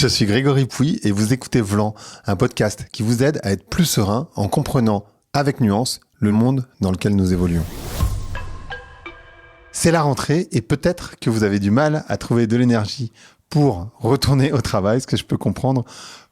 Je suis Grégory Pouy et vous écoutez Vlan, un podcast qui vous aide à être plus serein en comprenant avec nuance le monde dans lequel nous évoluons. C'est la rentrée et peut-être que vous avez du mal à trouver de l'énergie pour retourner au travail, ce que je peux comprendre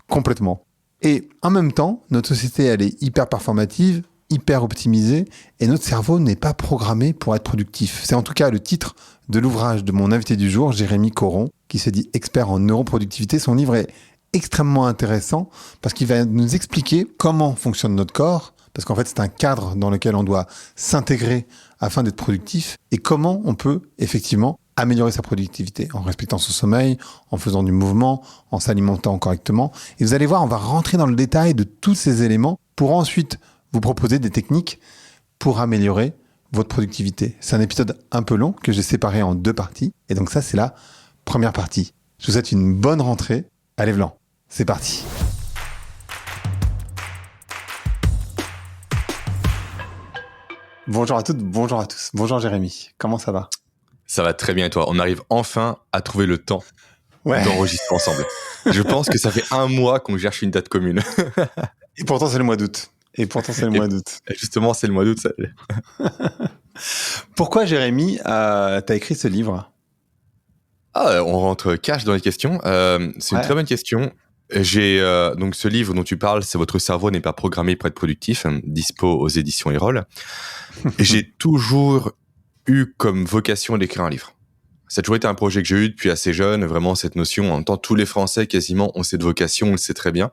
complètement. Et en même temps, notre société, elle est hyper performative, hyper optimisée et notre cerveau n'est pas programmé pour être productif. C'est en tout cas le titre de l'ouvrage de mon invité du jour, Jérémy Coron, qui se dit expert en neuroproductivité. Son livre est extrêmement intéressant parce qu'il va nous expliquer comment fonctionne notre corps, parce qu'en fait, c'est un cadre dans lequel on doit s'intégrer afin d'être productif et comment on peut effectivement améliorer sa productivité en respectant son sommeil, en faisant du mouvement, en s'alimentant correctement. Et vous allez voir, on va rentrer dans le détail de tous ces éléments pour ensuite vous proposer des techniques pour améliorer votre productivité. C'est un épisode un peu long que j'ai séparé en 2 parties. Et donc ça, c'est la première partie. Je vous souhaite une bonne rentrée. Allez, Vlan, c'est parti. Bonjour à toutes, bonjour à tous. Bonjour Jérémy, comment ça va ? Ça va très bien et toi ? On arrive enfin à trouver le temps d'enregistrer ensemble. Je pense que ça fait 1 mois qu'on cherche une date commune. Et pourtant, c'est le mois d'août. Justement, c'est le mois d'août. Ça... Pourquoi, Jérémy, t'as écrit ce livre ? On rentre cash dans les questions. C'est une très bonne question. J'ai donc ce livre dont tu parles, c'est Votre cerveau n'est pas programmé pour être productif, dispo aux éditions Erol. J'ai toujours eu comme vocation d'écrire un livre. Ça a toujours été un projet que j'ai eu depuis assez jeune, vraiment cette notion. En même temps, tous les Français quasiment ont cette vocation, on le sait très bien.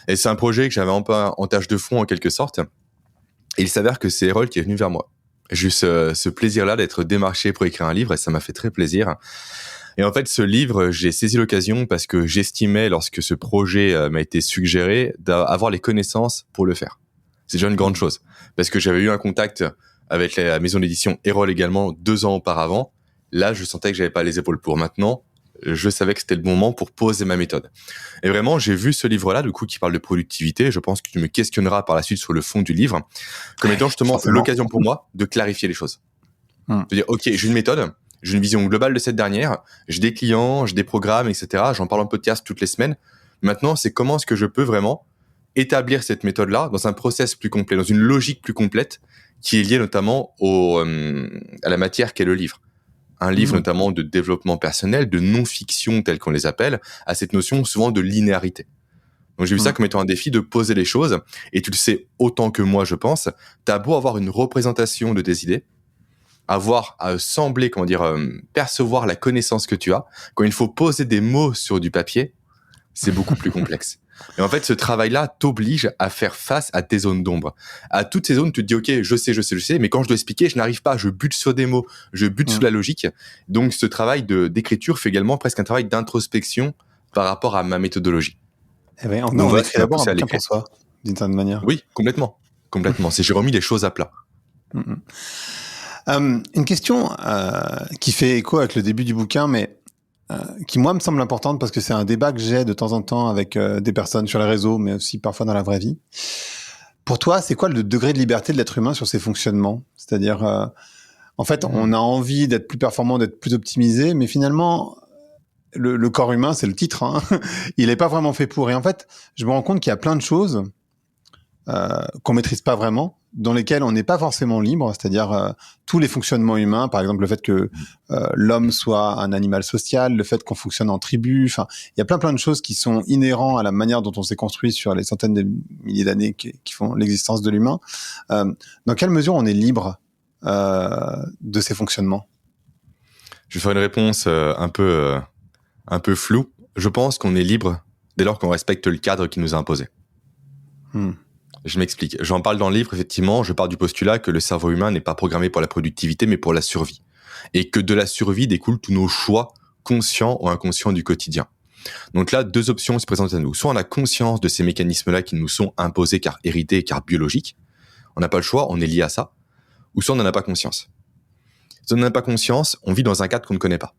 Et c'est un projet que j'avais un peu en tâche de fond en quelque sorte. Et il s'avère que c'est Erol qui est venu vers moi. Juste ce plaisir-là d'être démarché pour écrire un livre et ça m'a fait très plaisir. Et en fait, ce livre, j'ai saisi l'occasion parce que j'estimais, lorsque ce projet m'a été suggéré, d'avoir les connaissances pour le faire. C'est déjà une grande chose. Parce que j'avais eu un contact avec la maison d'édition Erol également 2 ans auparavant. Là, je sentais que j'avais pas les épaules pour. Maintenant, je savais que c'était le bon moment pour poser ma méthode. Et vraiment, j'ai vu ce livre-là, du coup, qui parle de productivité. Je pense que tu me questionneras par la suite sur le fond du livre, comme étant justement l'occasion pour moi de clarifier les choses. De dire, OK, j'ai une méthode, j'ai une vision globale de cette dernière, j'ai des clients, j'ai des programmes, etc. J'en parle en podcast toutes les semaines. Maintenant, c'est comment est-ce que je peux vraiment établir cette méthode-là dans un process plus complet, dans une logique plus complète, qui est liée notamment à la matière qu'est le livre. Un livre notamment de développement personnel, de non-fiction tel qu'on les appelle, à cette notion souvent de linéarité. Donc j'ai vu ça comme étant un défi de poser les choses, et tu le sais autant que moi je pense, t'as beau avoir une représentation de tes idées, avoir à sembler, percevoir la connaissance que tu as, quand il faut poser des mots sur du papier, c'est beaucoup plus complexe. Et en fait, ce travail-là t'oblige à faire face à tes zones d'ombre. À toutes ces zones, tu te dis, OK, je sais, mais quand je dois expliquer, je n'arrive pas, je bute sur des mots, je bute sur la logique. Donc, ce travail d'écriture fait également presque un travail d'introspection par rapport à ma méthodologie. Eh bien, on écrit d'abord un bouquin pour soi, d'une certaine manière. Oui, complètement. C'est j'ai remis les choses à plat. Une question qui fait écho avec le début du bouquin, mais qui, moi, me semble importante parce que c'est un débat que j'ai de temps en temps avec des personnes sur les réseaux, mais aussi parfois dans la vraie vie. Pour toi, c'est quoi le degré de liberté de l'être humain sur ses fonctionnements ? C'est-à-dire, en fait, on a envie d'être plus performant, d'être plus optimisé, mais finalement, le corps humain, c'est le titre, hein, il n'est pas vraiment fait pour. Et en fait, je me rends compte qu'il y a plein de choses qu'on maîtrise pas vraiment, dans lesquelles on n'est pas forcément libre, c'est-à-dire tous les fonctionnements humains, par exemple le fait que l'homme soit un animal social, le fait qu'on fonctionne en tribu, enfin, il y a plein de choses qui sont inhérents à la manière dont on s'est construit sur les centaines de milliers d'années qui font l'existence de l'humain. Dans quelle mesure on est libre de ces fonctionnements ? Je vais faire une réponse un peu floue. Je pense qu'on est libre dès lors qu'on respecte le cadre qui nous a imposé. Je m'explique. J'en parle dans le livre, effectivement. Je pars du postulat que le cerveau humain n'est pas programmé pour la productivité, mais pour la survie. Et que de la survie découlent tous nos choix, conscients ou inconscients du quotidien. Donc là, 2 options se présentent à nous. Soit on a conscience de ces mécanismes-là qui nous sont imposés car hérités, car biologiques. On n'a pas le choix, on est lié à ça. Ou soit on n'en a pas conscience. Si on n'en a pas conscience, on vit dans un cadre qu'on ne connaît pas.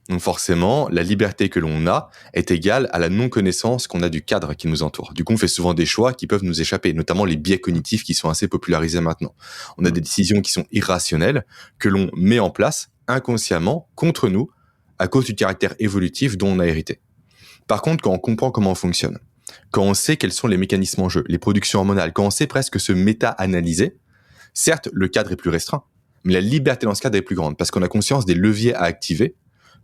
Donc forcément, la liberté que l'on a est égale à la non-connaissance qu'on a du cadre qui nous entoure. Du coup, on fait souvent des choix qui peuvent nous échapper, notamment les biais cognitifs qui sont assez popularisés maintenant. On a des décisions qui sont irrationnelles, que l'on met en place inconsciemment contre nous, à cause du caractère évolutif dont on a hérité. Par contre, quand on comprend comment on fonctionne, quand on sait quels sont les mécanismes en jeu, les productions hormonales, quand on sait presque se méta-analyser, certes, le cadre est plus restreint, mais la liberté dans ce cadre est plus grande parce qu'on a conscience des leviers à activer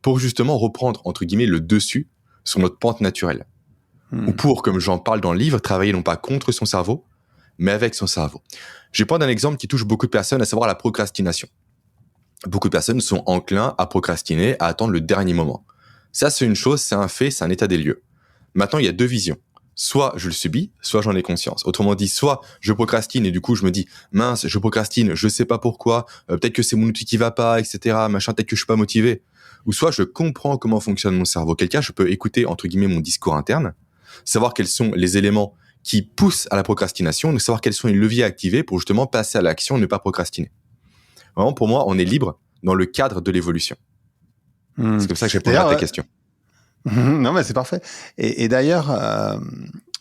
pour justement reprendre, entre guillemets, le dessus sur notre pente naturelle. Ou pour, comme j'en parle dans le livre, travailler non pas contre son cerveau, mais avec son cerveau. Je vais prendre un exemple qui touche beaucoup de personnes, à savoir la procrastination. Beaucoup de personnes sont enclins à procrastiner, à attendre le dernier moment. Ça, c'est une chose, c'est un fait, c'est un état des lieux. Maintenant, il y a deux visions. Soit je le subis, soit j'en ai conscience. Autrement dit, soit je procrastine et du coup je me dis mince, je procrastine, je sais pas pourquoi, peut-être que c'est mon outil qui va pas, etc. Machin, peut-être que je suis pas motivé. Ou soit je comprends comment fonctionne mon cerveau. Auquel cas, je peux écouter entre guillemets mon discours interne, savoir quels sont les éléments qui poussent à la procrastination, donc savoir quels sont les leviers à activer pour justement passer à l'action et ne pas procrastiner. Vraiment, pour moi, on est libre dans le cadre de l'évolution. C'est comme ça que je réponds à ta question. Non, mais c'est parfait. Et d'ailleurs,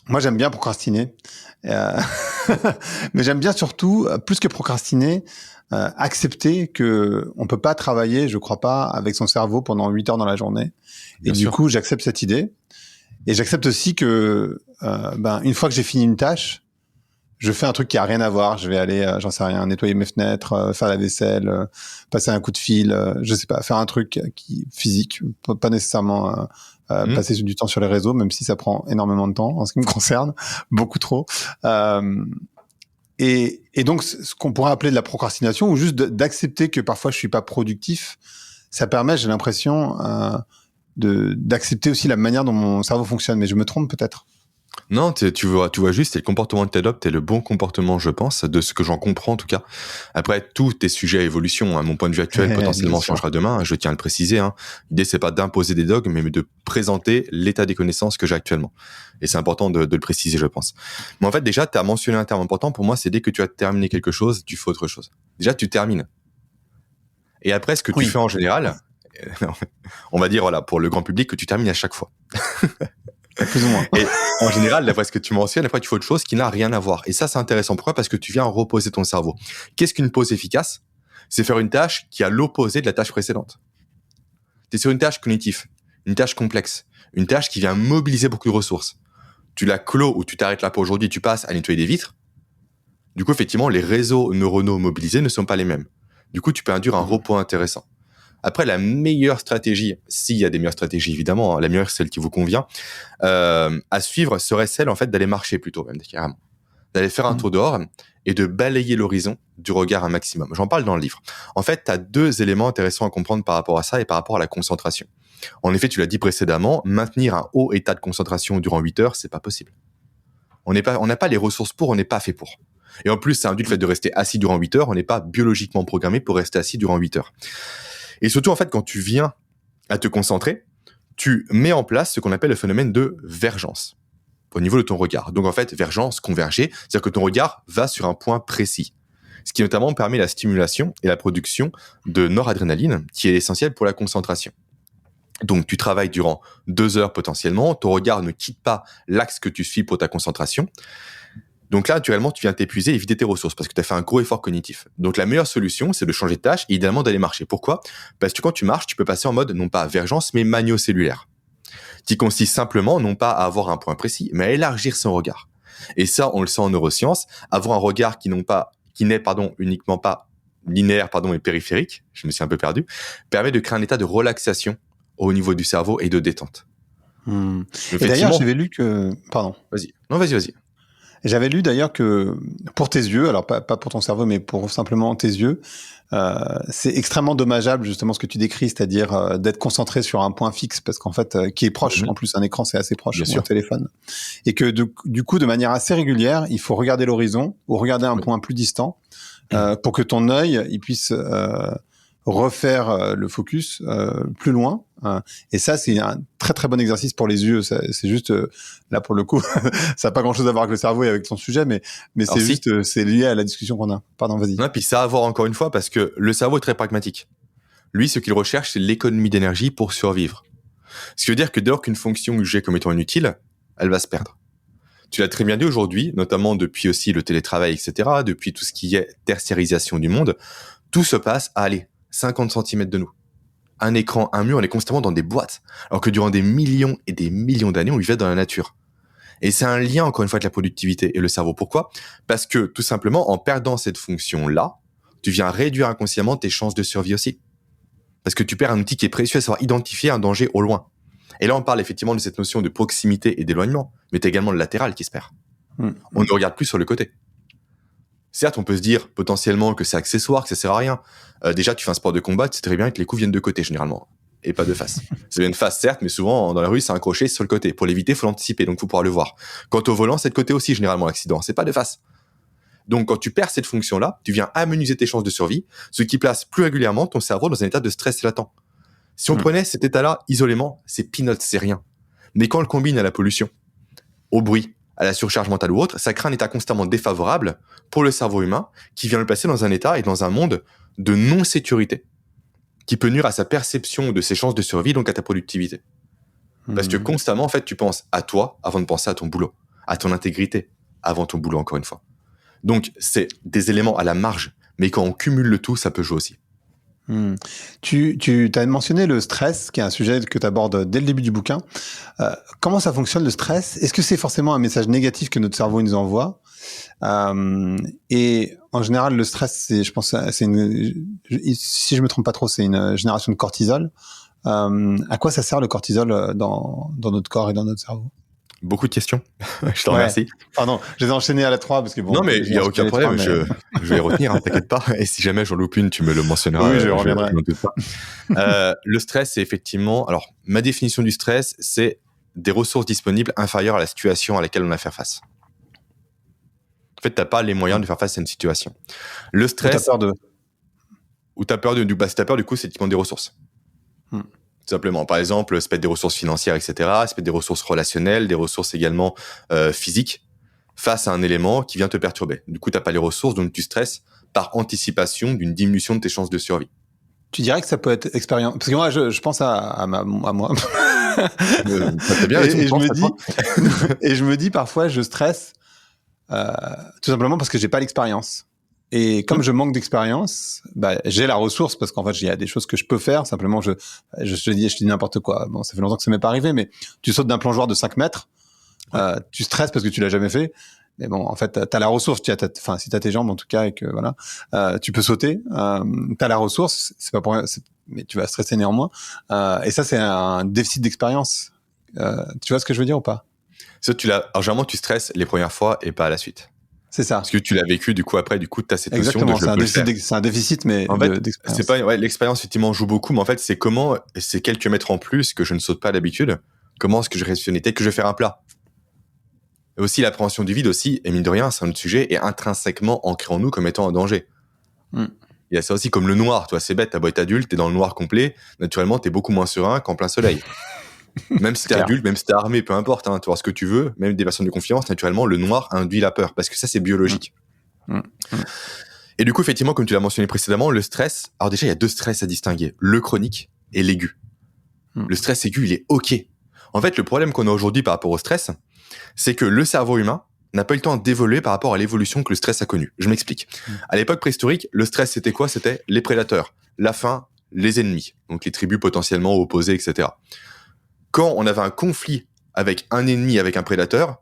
moi, j'aime bien procrastiner. Mais j'aime bien surtout, plus que procrastiner, accepter que on peut pas travailler, je crois pas, avec son cerveau pendant 8 heures dans la journée. Bien et sûr. Du coup, j'accepte cette idée. Et j'accepte aussi que, une fois que j'ai fini une tâche, je fais un truc qui a rien à voir. Je vais aller, j'en sais rien, nettoyer mes fenêtres, faire la vaisselle, passer un coup de fil, je sais pas, faire un truc qui physique, pas nécessairement passer du temps sur les réseaux, même si ça prend énormément de temps en ce qui me concerne, beaucoup trop. Et donc, ce qu'on pourrait appeler de la procrastination, ou juste d'accepter que parfois je suis pas productif, ça permet, j'ai l'impression, d'accepter aussi la manière dont mon cerveau fonctionne. Mais je me trompe peut-être. Non, tu vois juste, c'est le comportement que tu adoptes, c'est le bon comportement, je pense, de ce que j'en comprends en tout cas. Après, tout est sujet à évolution. Mon point de vue actuel potentiellement changera demain, je tiens à le préciser. L'idée, c'est pas d'imposer des dogmes, mais de présenter l'état des connaissances que j'ai actuellement. Et c'est important de le préciser, je pense. Mais en fait, déjà, tu as mentionné un terme important pour moi, c'est dès que tu as terminé quelque chose, tu fais autre chose. Déjà, tu termines. Et après, ce que tu fais en général, on va dire, voilà, pour le grand public, que tu termines à chaque fois. Plus ou moins. Et en général, d'après ce que tu mentionnes, après tu fais autre chose qui n'a rien à voir. Et ça, c'est intéressant. Pourquoi ? Parce que tu viens reposer ton cerveau. Qu'est-ce qu'une pause efficace ? C'est faire une tâche qui a l'opposé de la tâche précédente. Tu es sur une tâche cognitive, une tâche complexe, une tâche qui vient mobiliser beaucoup de ressources. Tu la clos ou tu t'arrêtes là pour aujourd'hui, tu passes à nettoyer des vitres. Du coup, effectivement, les réseaux neuronaux mobilisés ne sont pas les mêmes. Du coup, tu peux induire un repos intéressant. Après, la meilleure stratégie, s'il y a des meilleures stratégies évidemment, la meilleure, celle qui vous convient, à suivre serait celle en fait d'aller marcher plutôt, même carrément, d'aller faire un tour dehors et de balayer l'horizon du regard un maximum. J'en parle dans le livre. En fait, tu as deux éléments intéressants à comprendre par rapport à ça et par rapport à la concentration. En effet, tu l'as dit précédemment, maintenir un haut état de concentration durant 8 heures, c'est pas possible. On n'a pas les ressources pour, on n'est pas fait pour. Et en plus, ça induit le fait de rester assis durant 8 heures, on n'est pas biologiquement programmé pour rester assis durant 8 heures. Et surtout, en fait, quand tu viens à te concentrer, tu mets en place ce qu'on appelle le phénomène de vergence au niveau de ton regard. Donc, en fait, vergence, converger, c'est-à-dire que ton regard va sur un point précis. Ce qui notamment permet la stimulation et la production de noradrénaline, qui est essentielle pour la concentration. Donc, tu travailles durant 2 heures potentiellement, ton regard ne quitte pas l'axe que tu suis pour ta concentration. Donc là, naturellement, tu viens t'épuiser et vider tes ressources parce que tu as fait un gros effort cognitif. Donc la meilleure solution, c'est de changer de tâche et idéalement d'aller marcher. Pourquoi ? Parce que quand tu marches, tu peux passer en mode non pas vergence, mais magno-cellulaire, qui consiste simplement non pas à avoir un point précis, mais à élargir son regard. Et ça, on le sait en neurosciences, avoir un regard qui n'est uniquement pas linéaire et périphérique, je me suis un peu perdu, permet de créer un état de relaxation au niveau du cerveau et de détente. Et d'ailleurs, j'avais lu que... Pardon. Vas-y. Non, vas-y. J'avais lu d'ailleurs que pour tes yeux, alors pas pour ton cerveau, mais pour simplement tes yeux, c'est extrêmement dommageable justement ce que tu décris, c'est-à-dire d'être concentré sur un point fixe, parce qu'en fait, qui est proche. En plus, un écran c'est assez proche sur un téléphone, et que du coup, de manière assez régulière, il faut regarder l'horizon ou regarder un point plus distant pour que ton œil il puisse refaire le focus plus loin. Et ça, c'est un très très bon exercice pour les yeux. C'est juste là pour le coup, ça n'a pas grand-chose à voir avec le cerveau et avec ton sujet, mais c'est juste c'est lié à la discussion qu'on a. Pardon, vas-y. Non, puis ça a à voir encore une fois parce que le cerveau est très pragmatique. Lui, ce qu'il recherche, c'est l'économie d'énergie pour survivre. Ce qui veut dire que dès lors qu'une fonction jugée comme étant inutile, elle va se perdre. Tu l'as très bien dit aujourd'hui, notamment depuis aussi le télétravail, etc., depuis tout ce qui est tertiarisation du monde, tout se passe à 50 cm de nous. un écran, un mur, on est constamment dans des boîtes. Alors que durant des millions et des millions d'années, on vivait dans la nature. Et c'est un lien, encore une fois, avec la productivité et le cerveau. Pourquoi ? Parce que, tout simplement, en perdant cette fonction-là, tu viens réduire inconsciemment tes chances de survie aussi. Parce que tu perds un outil qui est précieux, à savoir identifier un danger au loin. Et là, on parle effectivement de cette notion de proximité et d'éloignement, mais t'as également le latéral qui se perd. On ne regarde plus sur le côté. Certes, on peut se dire potentiellement que c'est accessoire, que ça sert à rien. Déjà, tu fais un sport de combat, tu sais très bien que les coups viennent de côté, généralement, et pas de face. Ça vient de face, certes, mais souvent, dans la rue, c'est un crochet sur le côté. Pour l'éviter, il faut l'anticiper, donc il faut pouvoir le voir. Quant au volant, c'est de côté aussi, généralement, l'accident. C'est pas de face. Donc, quand tu perds cette fonction-là, tu viens amenuiser tes chances de survie, ce qui place plus régulièrement ton cerveau dans un état de stress latent. Si on prenait cet état-là isolément, c'est peanuts, c'est rien. Mais quand on le combine à la pollution, au bruit, à la surcharge mentale ou autre, ça crée un état constamment défavorable pour le cerveau humain qui vient le placer dans un état et dans un monde de non-sécurité qui peut nuire à sa perception de ses chances de survie, donc à ta productivité. Parce que constamment, en fait, tu penses à toi avant de penser à ton boulot, à ton intégrité avant ton boulot, encore une fois. Donc, c'est des éléments à la marge, mais quand on cumule le tout, ça peut jouer aussi. Tu as mentionné le stress, qui est un sujet que tu abordes dès le début du bouquin. Comment ça fonctionne le stress ? Est-ce que c'est forcément un message négatif que notre cerveau nous envoie ? Et en général, le stress, je pense, si je me trompe pas trop, c'est une génération de cortisol. À quoi ça sert le cortisol dans notre corps et dans notre cerveau ? Beaucoup de questions. Je t'en remercie. Pardon, je les ai enchaînées à la 3 parce que bon. Non, mais il n'y a aucun problème. Je vais les retenir, hein, t'inquiète pas. Et si jamais j'en loupe une, tu me le mentionneras. Oui, je reviendrai. Le stress, c'est effectivement. Alors, ma définition du stress, c'est des ressources disponibles inférieures à la situation à laquelle on a à faire face. En fait, t'as pas les moyens de faire face à une situation. Le stress. Ou t'as peur de. Si t'as peur, du coup, c'est typiquement des ressources. Tout simplement. Par exemple, ça peut être des ressources financières, etc. Ça peut être des ressources relationnelles, des ressources également physiques, face à un élément qui vient te perturber. Du coup, tu n'as pas les ressources, donc tu stresses par anticipation d'une diminution de tes chances de survie. Tu dirais que ça peut être expérience. Parce que moi, je pense à moi. T'as bien raison, et je me dis parfois, je stresse tout simplement parce que j'ai pas l'expérience. Et comme je manque d'expérience, j'ai la ressource parce qu'en fait, il y a des choses que je peux faire. Simplement, je te dis n'importe quoi. Bon, ça fait longtemps que ça m'est pas arrivé, mais tu sautes d'un plongeoir de 5 mètres, tu stresses parce que tu l'as jamais fait. Mais bon, en fait, t'as la ressource. Si t'as tes jambes, en tout cas, et que voilà, tu peux sauter. T'as la ressource. C'est pas pour rien, mais tu vas stresser néanmoins. Et ça, c'est un déficit d'expérience. Tu vois ce que je veux dire ou pas? Alors, généralement, tu stresses les premières fois et pas à la suite. C'est ça. Parce que tu l'as vécu, du coup, après, t'as cette notion de c'est un déficit, mais en fait, d'expérience. C'est pas, l'expérience, effectivement, joue beaucoup, mais en fait, c'est quelques mètres en plus que je ne saute pas d'habitude. Comment est-ce que je réactionne? Peut-être que je vais faire un plat. Et aussi, l'appréhension du vide aussi, et mine de rien, c'est un autre sujet, est intrinsèquement ancré en nous comme étant un danger. Il y a ça aussi, comme le noir, toi, c'est bête, t'as beau être adulte, t'es dans le noir complet, naturellement, t'es beaucoup moins serein qu'en plein soleil. Même si t'es adulte, même si t'es armé, peu importe, hein, tu vois ce que tu veux, même des personnes de confiance, naturellement, le noir induit la peur, parce que ça, c'est biologique. Et du coup, effectivement, comme tu l'as mentionné précédemment, le stress, alors déjà, il y a deux stress à distinguer, le chronique et l'aigu. Le stress aigu, il est OK. En fait, le problème qu'on a aujourd'hui par rapport au stress, c'est que le cerveau humain n'a pas eu le temps d'évoluer par rapport à l'évolution que le stress a connue. Je m'explique. À l'époque préhistorique, le stress, c'était quoi? C'était les prédateurs, la faim, les ennemis, donc les tribus potentiellement opposées, etc. Quand on avait un conflit avec un ennemi, avec un prédateur,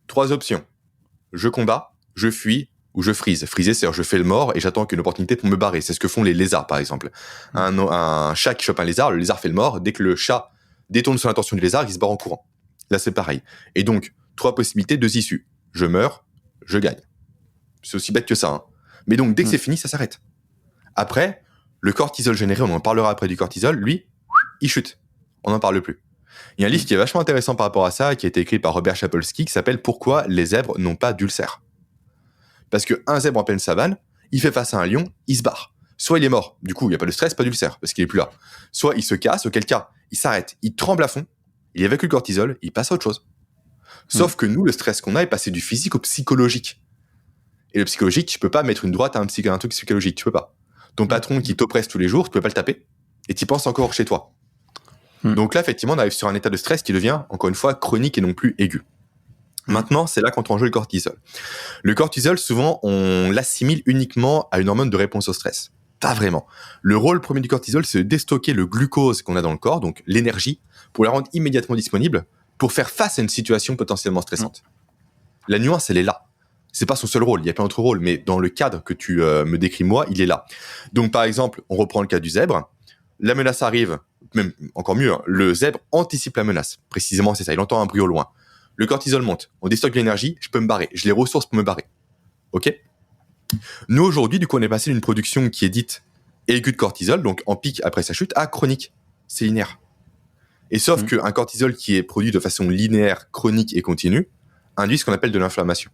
3 options. Je combats, je fuis ou je freeze. Freezer, c'est-à-dire je fais le mort et j'attends qu'une opportunité pour me barrer. C'est ce que font les lézards, par exemple. Un chat qui chope un lézard, le lézard fait le mort. Dès que le chat détourne son attention du lézard, il se barre en courant. Là, c'est pareil. Et donc, 3 possibilités, 2 issues. Je meurs, je gagne. C'est aussi bête que ça. Hein. Mais donc, dès que c'est fini, ça s'arrête. Après, le cortisol généré, on en parlera après du cortisol, lui, il chute. On n'en parle plus. Il y a un livre qui est vachement intéressant par rapport à ça, qui a été écrit par Robert Sapolsky, qui s'appelle « Pourquoi les zèbres n'ont pas d'ulcère ?» Parce qu'un zèbre en pleine savane, il fait face à un lion, il se barre. Soit il est mort, du coup il n'y a pas de stress, pas d'ulcère, parce qu'il est plus là. Soit il se casse, auquel cas il s'arrête, il tremble à fond, il évacue le cortisol, il passe à autre chose. Sauf que nous, le stress qu'on a est passé du physique au psychologique. Et le psychologique, tu peux pas mettre une droite à un truc psychologique, tu peux pas. Ton patron qui t'oppresse tous les jours, tu peux pas le taper, et tu penses encore chez toi. Donc là, effectivement, on arrive sur un état de stress qui devient, encore une fois, chronique et non plus aigu. Maintenant, c'est là qu'entre en jeu le cortisol. Le cortisol, souvent, on l'assimile uniquement à une hormone de réponse au stress. Pas vraiment. Le rôle premier du cortisol, c'est de déstocker le glucose qu'on a dans le corps, donc l'énergie, pour la rendre immédiatement disponible, pour faire face à une situation potentiellement stressante. La nuance, elle est là. C'est pas son seul rôle, il y a plein d'autres rôles, mais dans le cadre que tu me décris moi, il est là. Donc par exemple, on reprend le cas du zèbre, la menace arrive, même encore mieux, hein, le zèbre anticipe la menace. Précisément, c'est ça, il entend un bruit au loin. Le cortisol monte, on déstocke l'énergie, je peux me barrer, j'ai les ressources pour me barrer. Ok ? Nous, aujourd'hui, du coup, on est passé d'une production qui est dite aiguë de cortisol, donc en pic après sa chute, à chronique. C'est linéaire. Et sauf qu'un cortisol qui est produit de façon linéaire, chronique et continue, induit ce qu'on appelle de l'inflammation.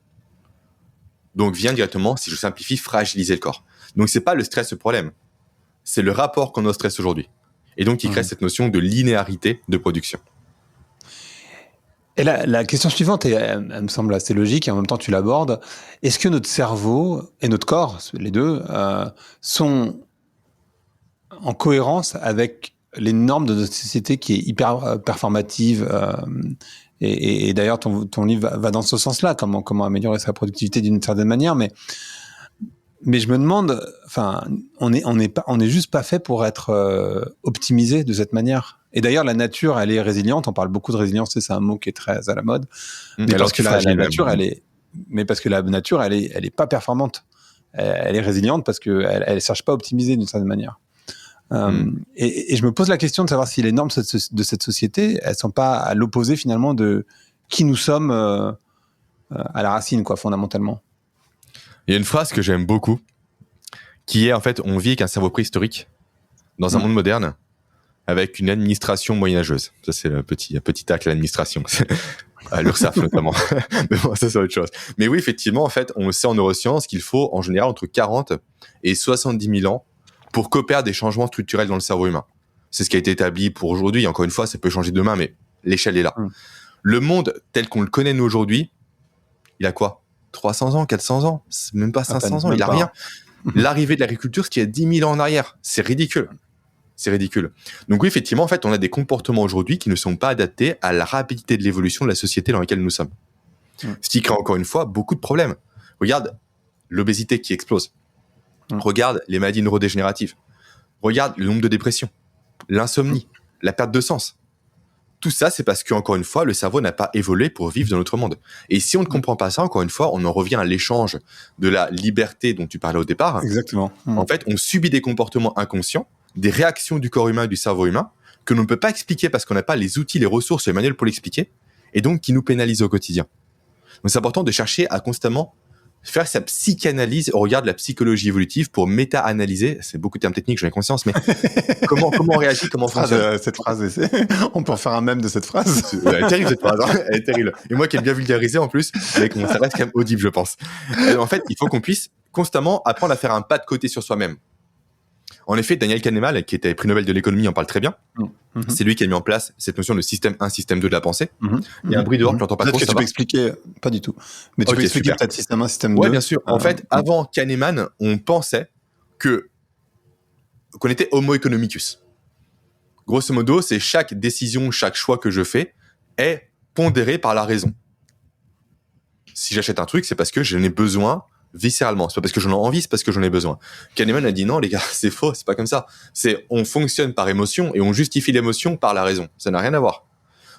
Donc vient directement, si je simplifie, fragiliser le corps. Donc c'est pas le stress le problème, c'est le rapport qu'on a au stress aujourd'hui. Et donc il crée cette notion de linéarité de production. Et la question suivante, elle me semble assez logique, et en même temps tu l'abordes. Est-ce que notre cerveau et notre corps, les deux, sont en cohérence avec les normes de notre société qui est hyper performative et d'ailleurs ton livre va dans ce sens-là, comment améliorer sa productivité d'une certaine manière, mais je me demande, enfin, on est juste pas fait pour être optimisé de cette manière. Et d'ailleurs, la nature, elle est résiliente. On parle beaucoup de résilience, c'est un mot qui est très à la mode. Mais parce que la nature, elle est pas performante. Elle est résiliente parce que elle cherche pas à optimiser d'une certaine manière. Et je me pose la question de savoir si les normes de cette société, elles sont pas à l'opposé finalement de qui nous sommes à la racine, quoi, fondamentalement. Il y a une phrase que j'aime beaucoup, qui est en fait, on vit avec un cerveau préhistorique dans un monde moderne, avec une administration moyenâgeuse. Ça, c'est le petit tacle à l'administration. À l'URSSAF notamment. Mais bon, ça, c'est autre chose. Mais oui, effectivement, en fait, on sait en neurosciences qu'il faut, en général, entre 40 et 70 000 ans pour qu'opèrent des changements structurels dans le cerveau humain. C'est ce qui a été établi pour aujourd'hui. Encore une fois, ça peut changer demain, mais l'échelle est là. Le monde tel qu'on le connaît, nous, aujourd'hui, il a quoi ? 300 ans, 400 ans, c'est même pas 500 ans, il a rien. L'arrivée de l'agriculture, ce qui est 10 000 ans en arrière, c'est ridicule. C'est ridicule. Donc oui, effectivement, en fait, on a des comportements aujourd'hui qui ne sont pas adaptés à la rapidité de l'évolution de la société dans laquelle nous sommes. Ce qui crée encore une fois beaucoup de problèmes. Regarde l'obésité qui explose. Regarde les maladies neurodégénératives. Regarde le nombre de dépressions, l'insomnie, la perte de sens. Tout ça, c'est parce qu'encore une fois, le cerveau n'a pas évolué pour vivre dans notre monde. Et si on ne comprend pas ça, encore une fois, on en revient à l'échange de la liberté dont tu parlais au départ. Exactement. En fait, on subit des comportements inconscients, des réactions du corps humain et du cerveau humain que l'on ne peut pas expliquer parce qu'on n'a pas les outils, les ressources, les manuels pour l'expliquer, et donc qui nous pénalisent au quotidien. Donc c'est important de chercher à constamment faire sa psychanalyse au regard de la psychologie évolutive pour méta-analyser, c'est beaucoup de termes techniques, j'en ai conscience, mais comment on réagit, comment on fonctionne. Cette phrase, on peut en faire un mème de cette phrase. Elle est terrible cette phrase, hein, elle est terrible. Et moi qui aime bien vulgariser en plus, mais ça reste quand même audible, je pense. En fait, il faut qu'on puisse constamment apprendre à faire un pas de côté sur soi-même. En effet, Daniel Kahneman, qui était prix Nobel de l'économie, en parle très bien. C'est lui qui a mis en place cette notion de système 1, système 2 de la pensée. Il y a un bruit dehors que j'entends pas trop. Peut-être que tu peux expliquer, pas du tout. Mais tu peux expliquer peut-être système 1, système 2. Ouais, bien sûr. En fait, avant Kahneman, on pensait qu'on était homo economicus. Grosso modo, c'est chaque décision, chaque choix que je fais est pondéré par la raison. Si j'achète un truc, c'est parce que j'en ai besoin viscéralement. C'est pas parce que j'en ai envie, c'est parce que j'en ai besoin. Kahneman a dit non, les gars, c'est faux, c'est pas comme ça. On fonctionne par émotion et on justifie l'émotion par la raison. Ça n'a rien à voir.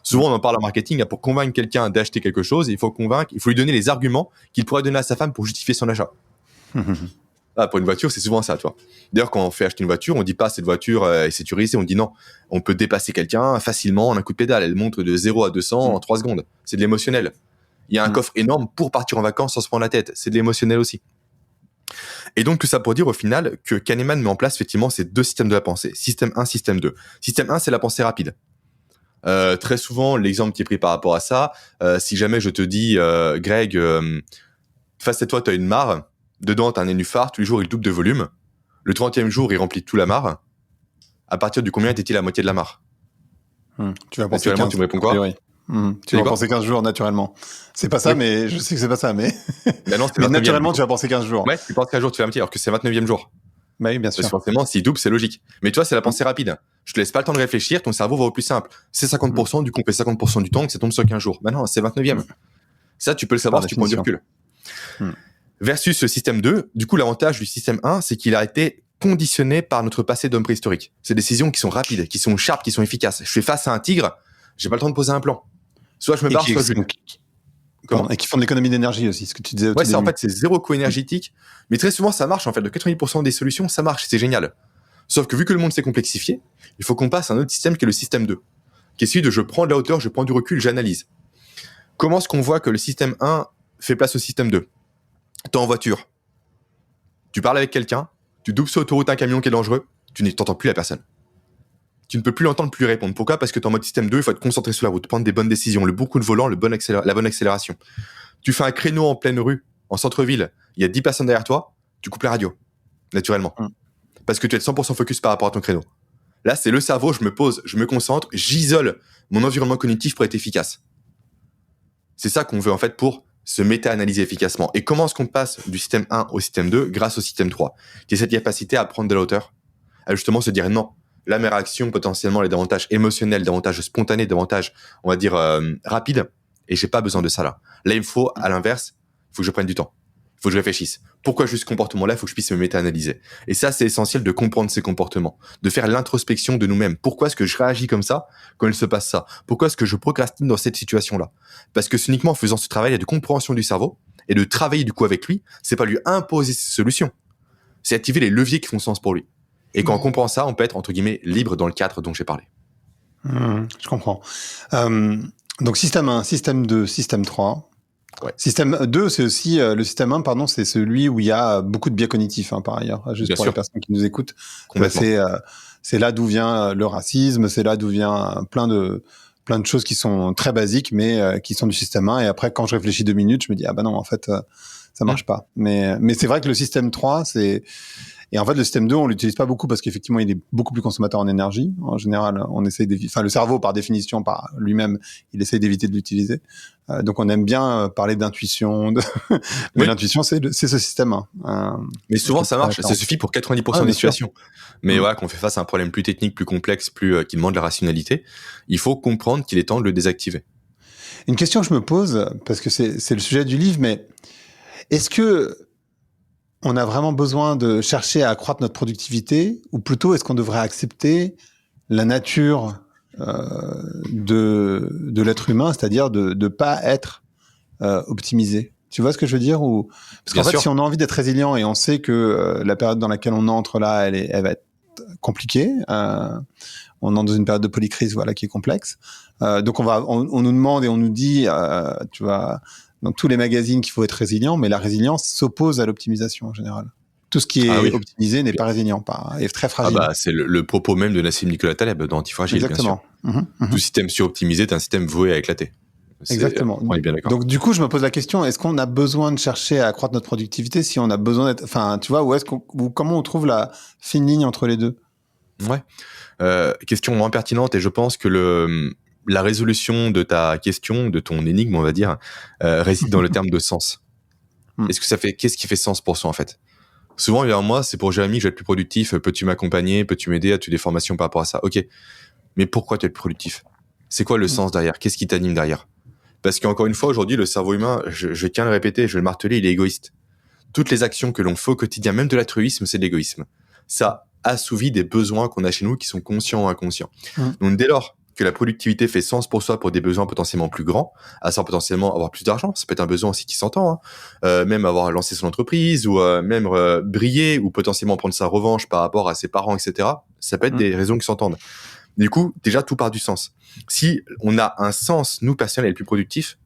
Souvent, on en parle en marketing, pour convaincre quelqu'un d'acheter quelque chose, il faut lui donner les arguments qu'il pourrait donner à sa femme pour justifier son achat. Pour une voiture, c'est souvent ça, toi. D'ailleurs, quand on fait acheter une voiture, on dit pas cette voiture est sécurisée, on dit non. On peut dépasser quelqu'un facilement en un coup de pédale. Elle monte de 0 à 200 en 3 secondes. C'est de l'émotionnel. Il y a un coffre énorme pour partir en vacances sans se prendre la tête. C'est de l'émotionnel aussi. Et donc, tout ça pour dire au final que Kahneman met en place effectivement ces deux systèmes de la pensée. Système 1, système 2. Système 1, c'est la pensée rapide. Très souvent, l'exemple qui est pris par rapport à ça, si jamais je te dis, Greg, face à toi, tu as une mare, dedans, tu as un nénuphar, tous les jours, il double de volume. Le 30e jour, il remplit tout la mare. À partir du combien était-il la moitié de la mare Tu vas penser 15, tu me réponds quoi Tu vas penser 15 jours naturellement. C'est pas ça, mais je sais que c'est pas ça, mais. Non, mais naturellement, tu vas penser 15 jours. Ouais, tu penses 15 jours, tu fais la moitié, alors que c'est 29e jour. Bah oui, bien sûr. Parce que forcément, s'il double, c'est logique. Mais toi, c'est la pensée rapide. Je te laisse pas le temps de réfléchir, ton cerveau va au plus simple. C'est 50%, du coup, on fait 50% du temps que ça tombe sur 15 jours. Bah non, c'est 29e. Ça, tu peux le savoir si tu prends du recul. Versus le système 2, du coup, l'avantage du système 1, c'est qu'il a été conditionnées par notre passé d'homme préhistorique. C'est des décisions qui sont rapides, qui sont sharp, qui sont efficaces. Je fais face à un tigre, j'ai pas le temps de poser un plan. Soit je me barre, soit je... Et qui font de l'économie d'énergie aussi, ce que tu disais au Ouais, tout début. En fait, c'est zéro coût énergétique. Mais très souvent, ça marche, en fait. De 90% des solutions, ça marche, c'est génial. Sauf que vu que le monde s'est complexifié, il faut qu'on passe à un autre système qui est le système 2. Qui est celui de je prends de la hauteur, je prends du recul, j'analyse. Comment est-ce qu'on voit que le système 1 fait place au système 2 ? T'es en voiture. Tu parles avec quelqu'un, tu doubles sur l'autoroute un camion qui est dangereux, tu n'entends plus la personne. Tu ne peux plus l'entendre, plus répondre. Pourquoi ? Parce que t'es en mode système 2, il faut être concentré sur la route, prendre des bonnes décisions, le bon coup de volant, la bonne accélération. Tu fais un créneau en pleine rue, en centre-ville, il y a 10 personnes derrière toi, tu coupes la radio, naturellement. Parce que tu es 100% focus par rapport à ton créneau. Là, c'est le cerveau, je me pose, je me concentre, j'isole mon environnement cognitif pour être efficace. C'est ça qu'on veut en fait pour se méta-analyser efficacement. Et comment est-ce qu'on passe du système 1 au système 2 grâce au système 3 ? Qui est cette capacité à prendre de la hauteur, à justement se dire non. Là, mes réactions, potentiellement, elle est davantage émotionnelle, davantage spontanée, davantage, on va dire, rapide. Et j'ai pas besoin de ça là. Là, il me faut, à l'inverse, il faut que je prenne du temps. Il faut que je réfléchisse. Pourquoi j'ai ce comportement-là ? Il faut que je puisse me méta-analyser. Et ça, c'est essentiel de comprendre ces comportements, de faire l'introspection de nous-mêmes. Pourquoi est-ce que je réagis comme ça quand il se passe ça ? Pourquoi est-ce que je procrastine dans cette situation-là ? Parce que c'est uniquement en faisant ce travail de compréhension du cerveau et de travailler du coup avec lui, c'est pas lui imposer ses solutions. C'est activer les leviers qui font sens pour lui. Et quand on comprend ça, on peut être, entre guillemets, libre dans le cadre dont j'ai parlé. Je comprends. Donc, système 1, système 2, système 3. Ouais. Système 2, c'est aussi, le système 1, pardon, c'est celui où il y a beaucoup de biais cognitifs, par ailleurs. Juste Bien pour sûr. les personnes qui nous écoutent. Complètement. C'est là d'où vient le racisme, c'est là d'où vient plein de choses qui sont très basiques, mais qui sont du système 1. Et après, quand je réfléchis 2 minutes, je me dis, ah ben non, en fait, ça marche pas. Mais c'est vrai que le système 3, et en fait, le système 2, on l'utilise pas beaucoup parce qu'effectivement, il est beaucoup plus consommateur en énergie. En général, on essaye le cerveau, par définition, par lui-même, il essaye d'éviter de l'utiliser. Donc, on aime bien parler d'intuition. Mais l'intuition, c'est ce système 1. Mais souvent, ça marche. Ça suffit pour 90% des situations. Mais voilà, qu'on fait face à un problème plus technique, plus complexe, qui demande la rationalité, il faut comprendre qu'il est temps de le désactiver. Une question que je me pose, parce que c'est le sujet du livre, mais est-ce que on a vraiment besoin de chercher à accroître notre productivité, ou plutôt est-ce qu'on devrait accepter la nature de l'être humain, c'est-à-dire de pas être optimisé? Tu vois ce que je veux dire? Parce qu'en fait, si on a envie d'être résilient et on sait que la période dans laquelle on entre là, elle va être compliquée, on entre dans une période de polycrise, voilà, qui est complexe. Donc on nous demande et on nous dit, tu vois, dans tous les magazines qu'il faut être résilient, mais la résilience s'oppose à l'optimisation en général. Tout ce qui est optimisé n'est pas résilient, est très fragile. C'est le propos même de Nassim Nicolas Taleb dans Antifragile. Exactement. Bien sûr. Tout système suroptimisé est un système voué à éclater. Exactement. On est bien d'accord. Donc du coup, je me pose la question, est-ce qu'on a besoin de chercher à accroître notre productivité si on a besoin d'être... Enfin, tu vois, ou comment on trouve la fine ligne entre les deux ? Ouais. Question moins pertinente, et je pense que la résolution de ta question, de ton énigme, on va dire, réside dans le terme de sens. Qu'est-ce qui fait sens pour soi, en fait ? Souvent, il y a moi, c'est pour Jérémy, je vais être plus productif, peux-tu m'accompagner, peux-tu m'aider, as-tu des formations par rapport à ça ? Ok, mais pourquoi tu es plus productif ? C'est quoi le sens derrière ? Qu'est-ce qui t'anime derrière ? Parce qu'encore une fois, aujourd'hui, le cerveau humain, je tiens à le répéter, je vais le marteler, il est égoïste. Toutes les actions que l'on fait au quotidien, même de l'altruisme, c'est de l'égoïsme. Ça assouvit des besoins qu'on a chez nous qui sont conscients ou inconscients. Donc dès lors que la productivité fait sens pour soi pour des besoins potentiellement plus grands, à savoir potentiellement avoir plus d'argent, ça peut être un besoin aussi qui s'entend, même avoir lancé son entreprise, ou même briller, ou potentiellement prendre sa revanche par rapport à ses parents, etc. Ça peut être des raisons qui s'entendent. Du coup, déjà, tout part du sens. Si on a un sens, nous, personnel, et le plus productif,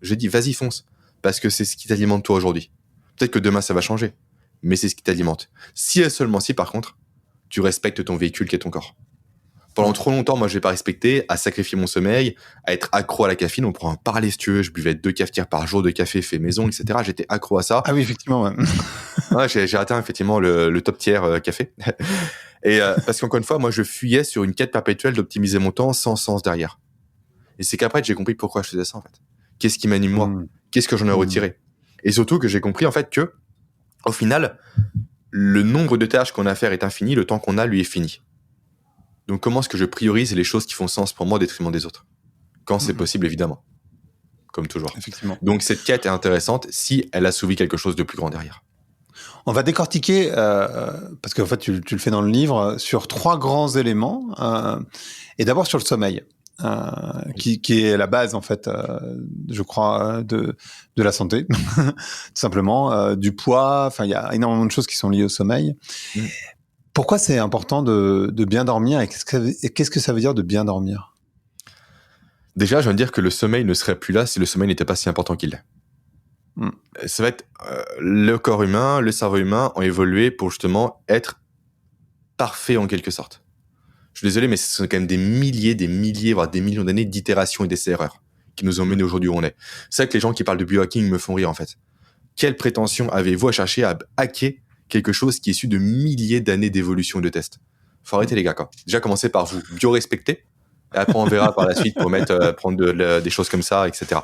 je dis, vas-y, fonce. Parce que c'est ce qui t'alimente toi aujourd'hui. Peut-être que demain, ça va changer. Mais c'est ce qui t'alimente. Si et seulement si, par contre, tu respectes ton véhicule qui est ton corps. Pendant trop longtemps, moi, je n'ai pas respecté, à sacrifier mon sommeil, à être accro à la caféine. On pourra en parler si tu veux. Je buvais 2 cafetières par jour de café fait maison, etc. J'étais accro à ça. Ah oui, effectivement. Ouais. Ouais, j'ai atteint effectivement le top tier café. Et parce qu'encore une fois, moi, je fuyais sur une quête perpétuelle d'optimiser mon temps sans sens derrière. Et c'est qu'après, j'ai compris pourquoi je faisais ça, en fait. Qu'est-ce qui m'anime moi ? Qu'est-ce que j'en ai retiré ? Et surtout que j'ai compris, en fait, que, au final, le nombre de tâches qu'on a à faire est infini, le temps qu'on a, lui, est fini. Donc, comment est-ce que je priorise les choses qui font sens pour moi au détriment des autres ? Quand c'est possible, évidemment. Comme toujours. Effectivement. Donc, cette quête est intéressante si elle assouvit quelque chose de plus grand derrière. On va décortiquer, parce qu'en fait, tu le fais dans le livre, sur 3 grands éléments. Et d'abord sur le sommeil, qui est la base, en fait, je crois, de la santé, tout simplement, du poids. Enfin, il y a énormément de choses qui sont liées au sommeil. Pourquoi c'est important de bien dormir, et qu'est-ce que ça veut dire de bien dormir? Déjà, je viens de dire que le sommeil ne serait plus là si le sommeil n'était pas si important qu'il l'est. Ça va être le corps humain, le cerveau humain ont évolué pour justement être parfait en quelque sorte. Je suis désolé, mais ce sont quand même des milliers, voire des millions d'années d'itérations et d'essais-erreurs qui nous ont menés aujourd'hui où on est. C'est vrai que les gens qui parlent de biohacking me font rire en fait. Quelle prétention avez-vous à chercher à hacker quelque chose qui est issu de milliers d'années d'évolution et de tests? Faut arrêter les gars quoi. Déjà commencer par vous bio-respecter, et après on verra par la suite pour prendre des choses comme ça, etc.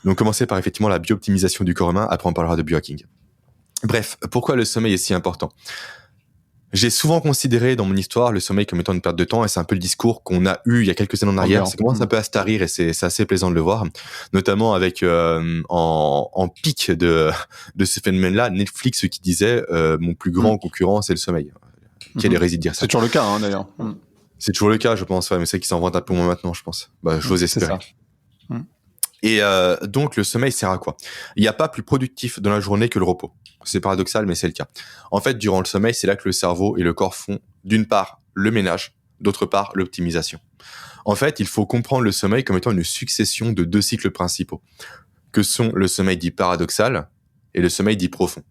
Donc commencer par effectivement la bio-optimisation du corps humain, après on parlera de biohacking. Bref, pourquoi le sommeil est si important? J'ai souvent considéré dans mon histoire le sommeil comme étant une perte de temps, et c'est un peu le discours qu'on a eu il y a quelques années en arrière. Ça commence un peu à se tarir et c'est assez plaisant de le voir, notamment avec en pic de ce phénomène-là, Netflix qui disait mon plus grand concurrent c'est le sommeil. Quelle hérésie de dire ça. C'est toujours le cas d'ailleurs. C'est toujours le cas, je pense, ouais, mais c'est qu'ils s'en vantent un peu moins maintenant, je pense. J'ose espérer. Et donc le sommeil sert à quoi? Il n'y a pas plus productif dans la journée que le repos. C'est paradoxal, mais c'est le cas. En fait, durant le sommeil, c'est là que le cerveau et le corps font, d'une part, le ménage, d'autre part, l'optimisation. En fait, il faut comprendre le sommeil comme étant une succession de 2 cycles principaux, que sont le sommeil dit paradoxal et le sommeil dit profond.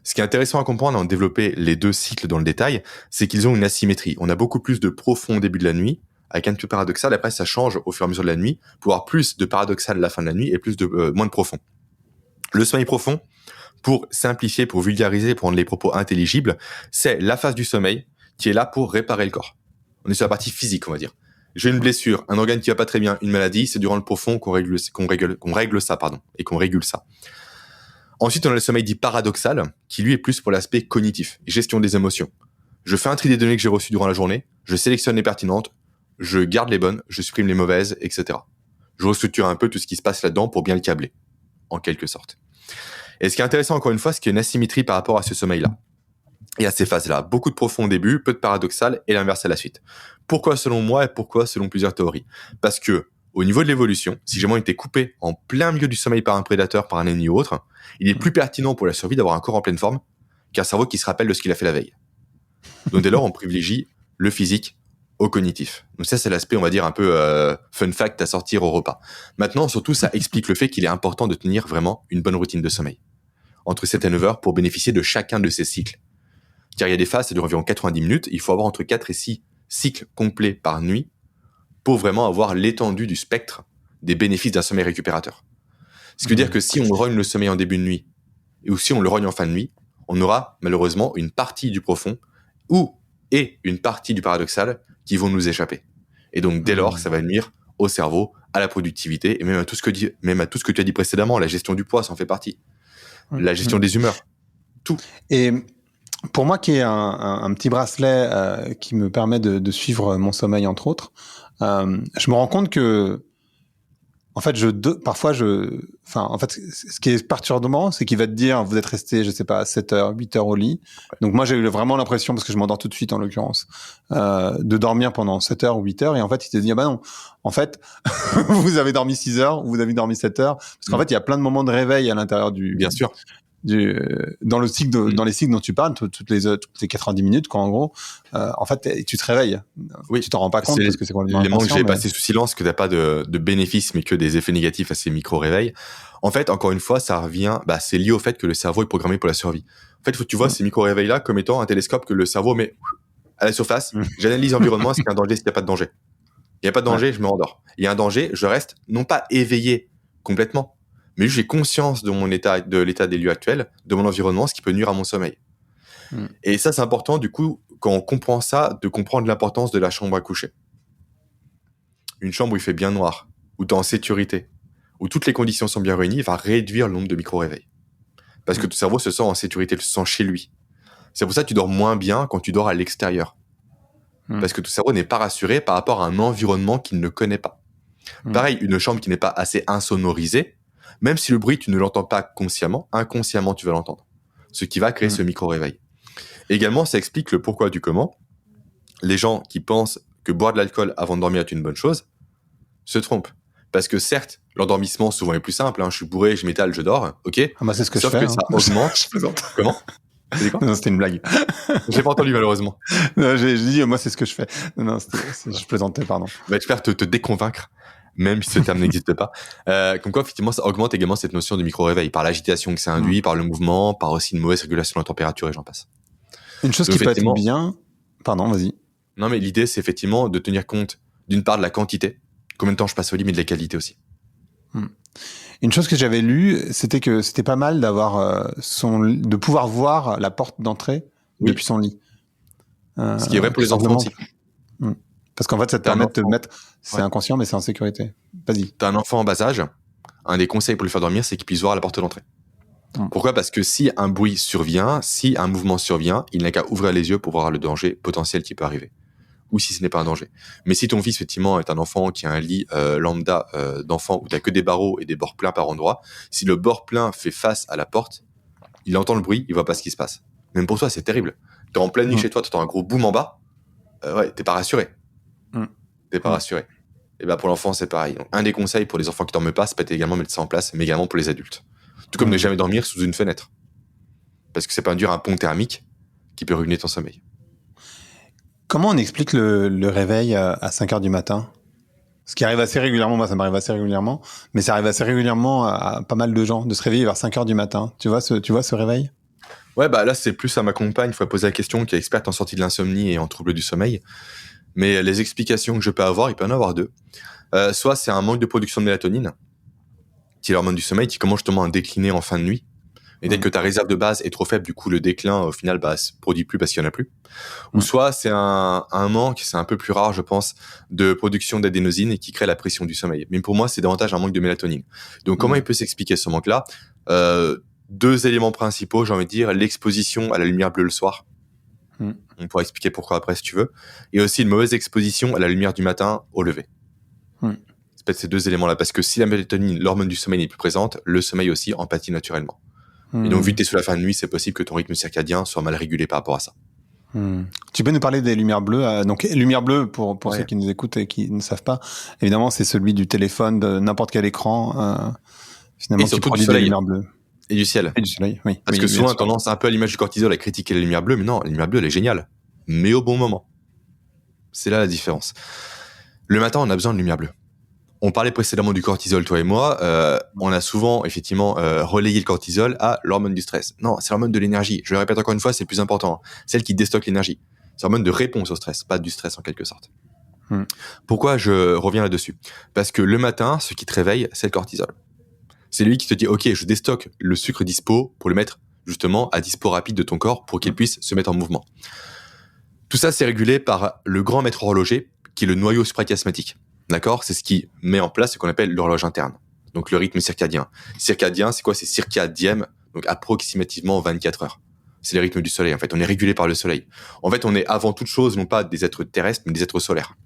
Ce qui est intéressant à comprendre en développer les 2 cycles dans le détail, c'est qu'ils ont une asymétrie. On a beaucoup plus de profond au début de la nuit, avec un peu paradoxal, après ça change au fur et à mesure de la nuit, pour avoir plus de paradoxal à la fin de la nuit et moins de profond. Le sommeil profond, pour simplifier, pour vulgariser, pour rendre les propos intelligibles, c'est la phase du sommeil qui est là pour réparer le corps. On est sur la partie physique, on va dire. J'ai une blessure, un organe qui va pas très bien, une maladie, c'est durant le profond qu'on règle ça, et qu'on régule ça. Ensuite, on a le sommeil dit paradoxal, qui lui est plus pour l'aspect cognitif, gestion des émotions. Je fais un tri des données que j'ai reçues durant la journée, je sélectionne les pertinentes, je garde les bonnes, je supprime les mauvaises, etc. Je restructure un peu tout ce qui se passe là-dedans pour bien le câbler, en quelque sorte. Et ce qui est intéressant, encore une fois, c'est qu'il y a une asymétrie par rapport à ce sommeil-là. Et à ces phases-là, beaucoup de profond au début, peu de paradoxal, et l'inverse à la suite. Pourquoi selon moi et pourquoi selon plusieurs théories? Parce que, au niveau de l'évolution, si jamais on était coupé en plein milieu du sommeil par un prédateur, par un ennemi ou autre, il est plus pertinent pour la survie d'avoir un corps en pleine forme qu'un cerveau qui se rappelle de ce qu'il a fait la veille. Donc dès lors, on privilégie le physique au cognitif. Donc ça, c'est l'aspect, on va dire, un peu fun fact à sortir au repas. Maintenant, surtout, ça explique le fait qu'il est important de tenir vraiment une bonne routine de sommeil. Entre 7 et 9 heures pour bénéficier de chacun de ces cycles. Car il y a des phases, ça dure environ 90 minutes, il faut avoir entre 4 et 6 cycles complets par nuit pour vraiment avoir l'étendue du spectre des bénéfices d'un sommeil récupérateur. Ce qui veut dire que si on rogne le sommeil en début de nuit, ou si on le rogne en fin de nuit, on aura malheureusement une partie du profond et une partie du paradoxal qui vont nous échapper. Et donc dès lors, ça va nuire au cerveau, à la productivité, et même à tout ce que tu as dit précédemment, la gestion du poids, ça en fait partie. La gestion des humeurs, tout. Et pour moi, qui ai un petit bracelet qui me permet de suivre mon sommeil, entre autres, je me rends compte que, en fait, ce qui est perturbant, c'est qu'il va te dire, vous êtes resté, je sais pas, 7 heures, 8 heures au lit. Donc moi, j'ai eu vraiment l'impression, parce que je m'endors tout de suite, en l'occurrence, de dormir pendant 7 heures ou 8 heures. Et en fait, il te dit, ah bah non, en fait, vous avez dormi 6 heures, ou vous avez dormi 7 heures. Parce qu'en fait, il y a plein de moments de réveil à l'intérieur Bien sûr. Dans les cycles dont tu parles, toutes les 90 minutes, quoi, en gros, en fait, tu te réveilles. Oui. Tu t'en rends pas compte parce que c'est complètement les moments que j'ai mais... passés sous silence, que t'as pas de bénéfices, mais que des effets négatifs à ces micro-réveils. En fait, encore une fois, ça revient, c'est lié au fait que le cerveau est programmé pour la survie. En fait, faut que tu vois ces micro-réveils-là comme étant un télescope que le cerveau met à la surface. J'analyse l'environnement, s'il y a un danger, s'il n'y a pas de danger. Il n'y a pas de danger, je me rendors. Il y a un danger, je reste non pas éveillé complètement, mais j'ai conscience de l'état des lieux actuels, de mon environnement, ce qui peut nuire à mon sommeil. Et ça, c'est important, du coup, quand on comprend ça, de comprendre l'importance de la chambre à coucher. Une chambre où il fait bien noir, où tu es en sécurité, où toutes les conditions sont bien réunies, va réduire le nombre de micro-réveils. Parce que ton cerveau se sent en sécurité, il se sent chez lui. C'est pour ça que tu dors moins bien quand tu dors à l'extérieur. Parce que ton cerveau n'est pas rassuré par rapport à un environnement qu'il ne connaît pas. Pareil, une chambre qui n'est pas assez insonorisée, même si le bruit, tu ne l'entends pas consciemment, inconsciemment, tu vas l'entendre. ce qui va créer ce micro-réveil. Également, ça explique le pourquoi du comment. Les gens qui pensent que boire de l'alcool avant de dormir est une bonne chose se trompent. Parce que certes, l'endormissement souvent est plus simple. Je suis bourré, je m'étale, je dors. Ok. C'est ce que Sauf je fais. Ça augmente. Je plaisante. Comment? Non, c'était une blague. J'ai pas entendu malheureusement. Non, j'ai dit, moi, c'est ce que je fais. Non, je plaisantais, pardon. J'espère te déconvaincre, même si ce terme n'existe pas. Comme quoi, effectivement, ça augmente également cette notion de micro-réveil par l'agitation que ça induit, par le mouvement, par aussi une mauvaise régulation de la température et j'en passe. Une chose qui peut être bien... Pardon, vas-y. Non, mais l'idée, c'est effectivement de tenir compte d'une part de la quantité, combien de temps je passe au lit, mais de la qualité aussi. Une chose que j'avais lue, c'était que c'était pas mal d'avoir de pouvoir voir la porte d'entrée depuis son lit. Ce qui est vrai pour les enfants aussi. Parce qu'en fait, ça te permet de te mettre... C'est inconscient, mais c'est en sécurité. Vas-y. T'as un enfant en bas âge, un des conseils pour le faire dormir, c'est qu'il puisse voir la porte d'entrée. Pourquoi ? Parce que si un bruit survient, si un mouvement survient, il n'a qu'à ouvrir les yeux pour voir le danger potentiel qui peut arriver. Ou si ce n'est pas un danger. Mais si ton fils, effectivement, est un enfant qui a un lit lambda d'enfant où tu n'as que des barreaux et des bords pleins par endroit, si le bord plein fait face à la porte, il entend le bruit, il voit pas ce qui se passe. Même pour toi, c'est terrible. T'es en pleine nuit chez toi, t'entends un gros boom en bas, t'es pas rassuré. T'es pas rassuré. Et pour l'enfant, c'est pareil. Donc, un des conseils pour les enfants qui dorment pas, c'est peut-être également mettre ça en place, mais également pour les adultes. Tout comme ne jamais dormir sous une fenêtre. Parce que ça peut induire un pont thermique qui peut ruiner ton sommeil. Comment on explique le réveil à 5h du matin ? Ce qui arrive assez régulièrement, moi ça m'arrive assez régulièrement, mais ça arrive assez régulièrement à pas mal de gens, de se réveiller vers 5h du matin. Tu vois ce réveil ? Ouais, là c'est plus à ma compagne, il faut poser la question, qui est experte en sortie de l'insomnie et en troubles du sommeil. Mais les explications que je peux avoir, il peut y en avoir deux. Soit c'est un manque de production de mélatonine, qui est l'hormone du sommeil, qui commence justement à décliner en fin de nuit. Et dès que ta réserve de base est trop faible, du coup, le déclin, au final, se produit plus parce qu'il n'y en a plus. Ou soit c'est un manque, c'est un peu plus rare, je pense, de production d'adénosine et qui crée la pression du sommeil. Mais pour moi, c'est davantage un manque de mélatonine. Donc, comment il peut s'expliquer ce manque-là ? Deux éléments principaux, j'ai envie de dire, l'exposition à la lumière bleue le soir. On pourra expliquer pourquoi après, si tu veux. Et aussi une mauvaise exposition à la lumière du matin au lever. C'est peut-être ces deux éléments-là. Parce que si la mélatonine, l'hormone du sommeil, n'est plus présente, le sommeil aussi en pâtit naturellement. Et donc, vu que tu es sur la fin de nuit, c'est possible que ton rythme circadien soit mal régulé par rapport à ça. Tu peux nous parler des lumières bleues. Donc, lumière bleue, pour ceux qui nous écoutent et qui ne savent pas, évidemment, c'est celui du téléphone, de n'importe quel écran. Finalement, et surtout du soleil. Et du ciel. Et du soleil, oui. Parce que souvent, on a tendance un peu à l'image du cortisol à critiquer la lumière bleue, mais non, la lumière bleue, elle est géniale. Mais au bon moment. C'est là la différence. Le matin, on a besoin de lumière bleue. On parlait précédemment du cortisol, toi et moi. On a souvent, effectivement, relayé le cortisol à l'hormone du stress. Non, c'est l'hormone de l'énergie. Je le répète encore une fois, c'est le plus important. Celle qui déstocke l'énergie. C'est l'hormone de réponse au stress, pas du stress en quelque sorte. Pourquoi je reviens là-dessus ? Parce que le matin, ce qui te réveille, c'est le cortisol. C'est lui qui te dit, OK, je déstocke le sucre dispo pour le mettre justement à dispo rapide de ton corps pour qu'il puisse se mettre en mouvement. Tout ça, c'est régulé par le grand maître horloger, qui est le noyau suprachiasmatique. D'accord ? C'est ce qui met en place ce qu'on appelle l'horloge interne. Donc le rythme circadien. Circadien, c'est quoi ? C'est circadième, donc approximativement 24 heures. C'est le rythme du soleil, en fait. On est régulé par le soleil. En fait, on est avant toute chose, non pas des êtres terrestres, mais des êtres solaires.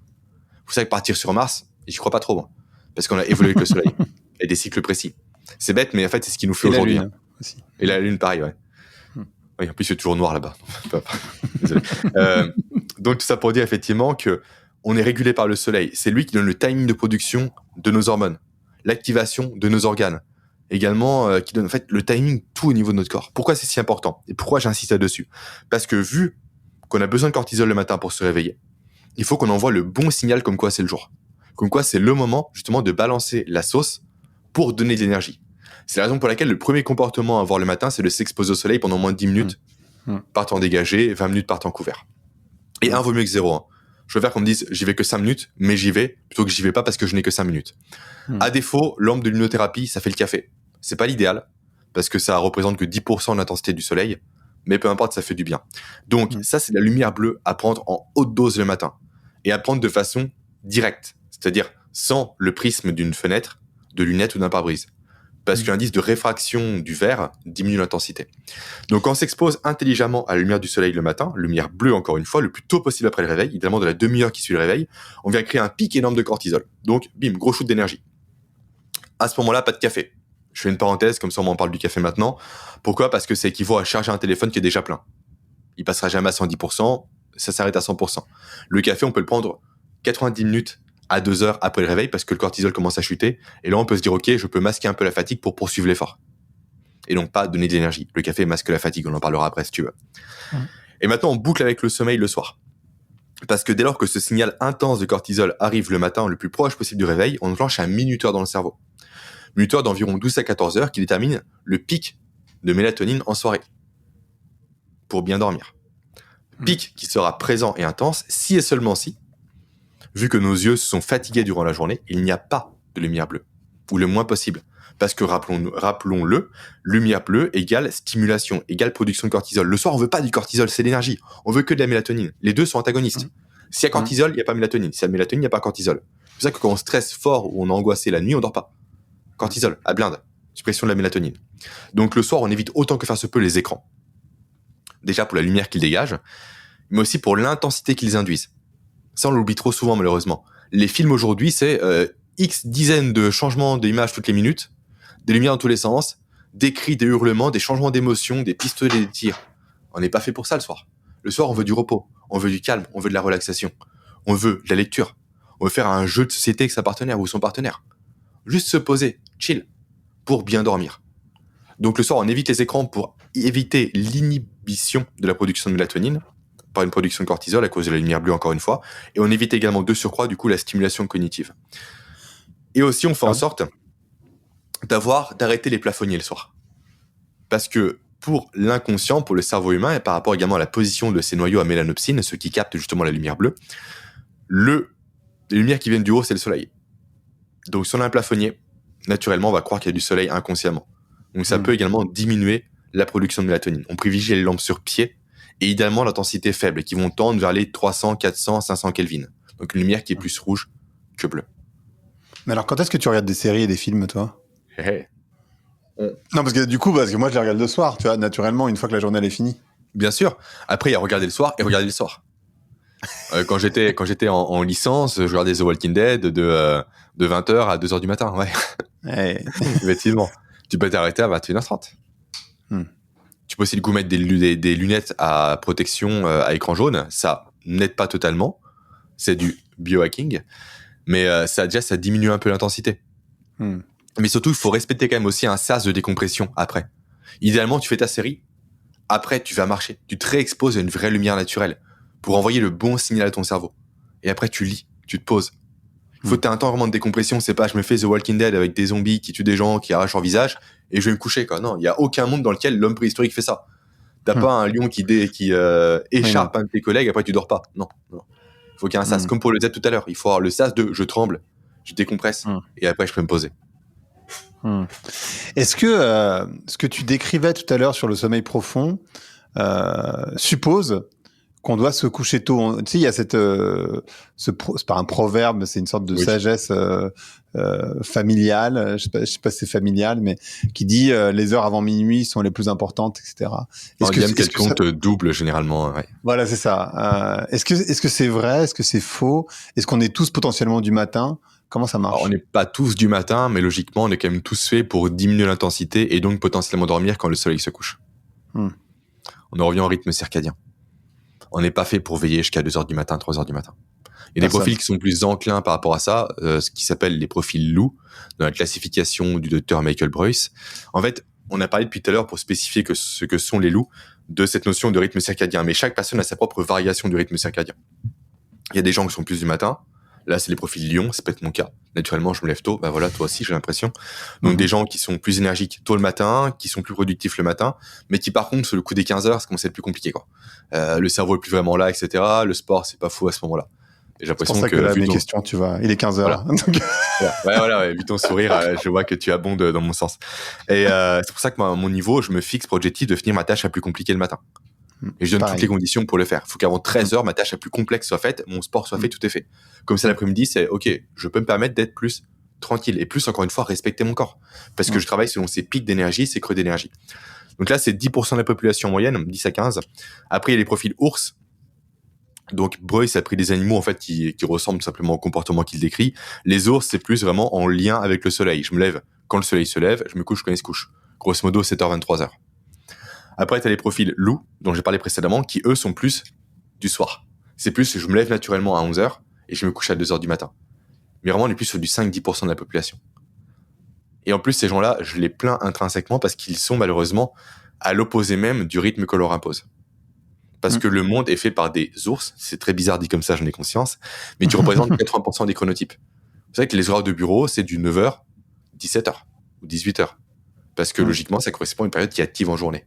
Vous savez que partir sur Mars, j'y crois pas trop, moi. Parce qu'on a évolué avec le soleil. Et des cycles précis. C'est bête, mais en fait, c'est ce qui nous fait aujourd'hui. Aussi. Et la Lune, pareil, ouais. Oui, en plus, c'est toujours noir là-bas. Désolé. Donc, tout ça pour dire effectivement que on est régulé par le soleil. C'est lui qui donne le timing de production de nos hormones, l'activation de nos organes. Également, qui donne en fait le timing tout au niveau de notre corps. Pourquoi c'est si important ? Et pourquoi j'insiste là-dessus ? Parce que vu qu'on a besoin de cortisol le matin pour se réveiller, il faut qu'on envoie le bon signal comme quoi c'est le jour. Comme quoi c'est le moment justement de balancer la sauce pour donner de l'énergie. C'est la raison pour laquelle le premier comportement à avoir le matin, c'est de s'exposer au soleil pendant moins de 10 minutes par temps dégagé, 20 minutes par temps couvert. Et un vaut mieux que 0. Hein. Je préfère qu'on me dise j'y vais que 5 minutes, mais j'y vais, plutôt que j'y vais pas parce que je n'ai que 5 minutes. À défaut, lampe de luminothérapie, ça fait le café. C'est pas l'idéal, parce que ça représente que 10% de l'intensité du soleil, mais peu importe, ça fait du bien. Donc ça, c'est la lumière bleue à prendre en haute dose le matin, et à prendre de façon directe, c'est-à-dire sans le prisme d'une fenêtre, de lunettes ou d'un pare-brise. Parce que l'indice de réfraction du verre diminue l'intensité. Donc, quand on s'expose intelligemment à la lumière du soleil le matin, lumière bleue encore une fois, le plus tôt possible après le réveil, idéalement de la demi-heure qui suit le réveil, on vient créer un pic énorme de cortisol. Donc, bim, gros shoot d'énergie. À ce moment-là, pas de café. Je fais une parenthèse, comme ça on m'en parle du café maintenant. Pourquoi ? Parce que ça équivaut à charger un téléphone qui est déjà plein. Il passera jamais à 110%, ça s'arrête à 100%. Le café, on peut le prendre 90 minutes à 2 heures après le réveil parce que le cortisol commence à chuter. Et là, on peut se dire, ok, je peux masquer un peu la fatigue pour poursuivre l'effort. Et donc pas donner de l'énergie. Le café masque la fatigue, on en parlera après si tu veux. Et maintenant, on boucle avec le sommeil le soir. Parce que dès lors que ce signal intense de cortisol arrive le matin le plus proche possible du réveil, on enclenche un minuteur dans le cerveau. Minuteur d'environ 12 à 14 heures qui détermine le pic de mélatonine en soirée. Pour bien dormir. Pic qui sera présent et intense si et seulement si, vu que nos yeux se sont fatigués durant la journée, il n'y a pas de lumière bleue. Ou le moins possible. Parce que rappelons-le, lumière bleue égale stimulation, égale production de cortisol. Le soir, on veut pas du cortisol, c'est l'énergie. On veut que de la mélatonine. Les deux sont antagonistes. S'il y a cortisol, il n'y a pas mélatonine. S'il y a mélatonine, il n'y a pas cortisol. C'est pour ça que quand on stresse fort ou on est angoissé la nuit, on dort pas. Cortisol, à blinde. Suppression de la mélatonine. Donc le soir, on évite autant que faire se peut les écrans. Déjà pour la lumière qu'ils dégagent, mais aussi pour l'intensité qu'ils induisent. Ça, on l'oublie trop souvent, malheureusement. Les films aujourd'hui, c'est X dizaines de changements d'images toutes les minutes, des lumières dans tous les sens, des cris, des hurlements, des changements d'émotions, des pistolets, des tirs. On n'est pas fait pour ça le soir. Le soir, on veut du repos, on veut du calme, on veut de la relaxation, on veut de la lecture, on veut faire un jeu de société avec sa partenaire ou son partenaire. Juste se poser, chill, pour bien dormir. Donc le soir, on évite les écrans pour éviter l'inhibition de la production de mélatonine, par une production de cortisol à cause de la lumière bleue encore une fois, et on évite également de surcroît du coup la stimulation cognitive. Et aussi on fait en sorte d'arrêter les plafonniers le soir. Parce que pour l'inconscient, pour le cerveau humain, et par rapport également à la position de ces noyaux à mélanopsine, ceux qui captent justement la lumière bleue, les lumières qui viennent du haut, c'est le soleil. Donc si on a un plafonnier, naturellement on va croire qu'il y a du soleil inconsciemment. Donc ça peut également diminuer la production de mélatonine. On privilégie les lampes sur pied, et idéalement l'intensité faible, qui vont tendre vers les 300, 400, 500 Kelvin. Donc une lumière qui est plus rouge que bleue. Mais alors quand est-ce que tu regardes des séries et des films, toi ? Non, parce que moi je les regarde le soir, tu vois, naturellement, une fois que la journée elle est finie. Bien sûr. Après, il y a regarder le soir et regarder le soir. Quand j'étais en licence, je regardais The Walking Dead de 20h à 2h du matin, ouais. Effectivement. Tu peux t'arrêter à 21h30. Tu peux aussi du coup mettre des lunettes à protection à écran jaune. Ça n'aide pas totalement. C'est du biohacking. Mais ça diminue un peu l'intensité. Mais surtout, il faut respecter quand même aussi un sas de décompression après. Idéalement, tu fais ta série. Après, tu vas marcher. Tu te réexposes à une vraie lumière naturelle pour envoyer le bon signal à ton cerveau. Et après, tu lis, tu te poses. Il faut que tu aies un temps vraiment de décompression. C'est pas, je me fais The Walking Dead avec des zombies qui tuent des gens, qui arrachent leur visage, et je vais me coucher, quoi. Non, il y a aucun monde dans lequel l'homme préhistorique fait ça. T'as pas un lion qui écharpe un de tes collègues, après tu dors pas. Non. Il faut qu'il y ait un sas. Comme pour le Z tout à l'heure. Il faut avoir le sas de je tremble, je décompresse, et après je peux me poser. Est-ce que ce que tu décrivais tout à l'heure sur le sommeil profond suppose qu'on doit se coucher tôt? Tu sais, il y a c'est pas un proverbe, c'est une sorte de sagesse familiale, je sais pas si c'est familial, mais qui dit les heures avant minuit sont les plus importantes, etc. Quel compte double généralement. Ouais. Voilà, c'est ça. Est-ce que c'est vrai? Est-ce que c'est faux? Est-ce qu'on est tous potentiellement du matin? Comment ça marche? Alors, on n'est pas tous du matin, mais logiquement, on est quand même tous faits pour diminuer l'intensité et donc potentiellement dormir quand le soleil se couche. On en revient au rythme circadien. On n'est pas fait pour veiller jusqu'à 2h du matin, 3h du matin. Il y a des profils qui sont plus enclins par rapport à ça, ce qui s'appelle les profils loups, dans la classification du docteur Michael Breus. En fait, on a parlé depuis tout à l'heure pour spécifier ce que sont les loups, de cette notion de rythme circadien. Mais chaque personne a sa propre variation du rythme circadien. Il y a des gens qui sont plus du matin. Là, c'est les profils lions, ça peut être mon cas. Naturellement, je me lève tôt. Ben voilà, toi aussi, j'ai l'impression. Donc, des gens qui sont plus énergiques tôt le matin, qui sont plus productifs le matin, mais qui, par contre, sur le coup des 15 heures, ça commence à être plus compliqué, quoi. Le cerveau est plus vraiment là, etc. Le sport, c'est pas fou à ce moment-là. Et j'ai l'impression c'est pour ça que là, mes questions, tu vois, il est 15 heures. Voilà. Ouais, vu ton sourire, je vois que tu abondes dans mon sens. Et c'est pour ça que à mon niveau, je me fixe pour objectif de finir ma tâche la plus compliquée le matin. Et je donne toutes les conditions pour le faire. Il faut qu'avant 13 heures, ma tâche la plus complexe soit faite, mon sport soit fait, tout est fait. Comme ça, l'après-midi, c'est OK, je peux me permettre d'être plus tranquille et plus, encore une fois, respecter mon corps. Parce que je travaille selon ses pics d'énergie, ses creux d'énergie. Donc là, c'est 10% de la population moyenne, 10 à 15. Après, il y a les profils ours. Donc Bruce a pris des animaux en fait qui ressemblent tout simplement au comportement qu'il décrit. Les ours, c'est plus vraiment en lien avec le soleil. Je me lève quand le soleil se lève, je me couche quand il se couche. Grosso modo, 7h, 23h. Après, tu as les profils loups, dont j'ai parlé précédemment, qui eux sont plus du soir. C'est plus, je me lève naturellement à 11h et je me couche à 2h du matin. Mais vraiment, on est plus sur du 5-10% de la population. Et en plus, ces gens-là, je les plains intrinsèquement parce qu'ils sont malheureusement à l'opposé même du rythme que l'on leur impose. Parce que le monde est fait par des ours, c'est très bizarre dit comme ça, j'en ai conscience, mais tu représentes 80% des chronotypes. Vous savez que les horaires de bureau, c'est du 9h, 17h ou 18h. Parce que logiquement, ça correspond à une période qui est active en journée.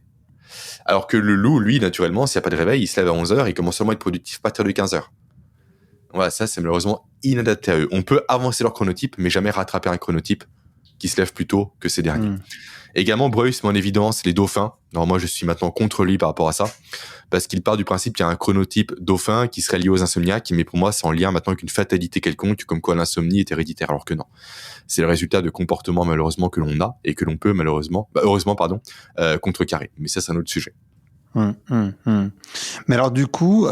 Alors que le loup, lui, naturellement, s'il n'y a pas de réveil, il se lève à 11h et commence seulement à être productif à partir de 15h. Voilà, ça, c'est malheureusement inadapté à eux. On peut avancer leur chronotype, mais jamais rattraper un chronotype qui se lève plus tôt que ces derniers. Également, Bruce met en évidence les dauphins. Alors moi, je suis maintenant contre lui par rapport à ça, parce qu'il part du principe qu'il y a un chronotype dauphin qui serait lié aux insomniaques, mais pour moi, c'est en lien maintenant avec une fatalité quelconque, comme quoi l'insomnie est héréditaire, alors que non. C'est le résultat de comportements malheureusement que l'on a et que l'on peut heureusement, contrecarrer. Mais ça, c'est un autre sujet. Mais alors du coup,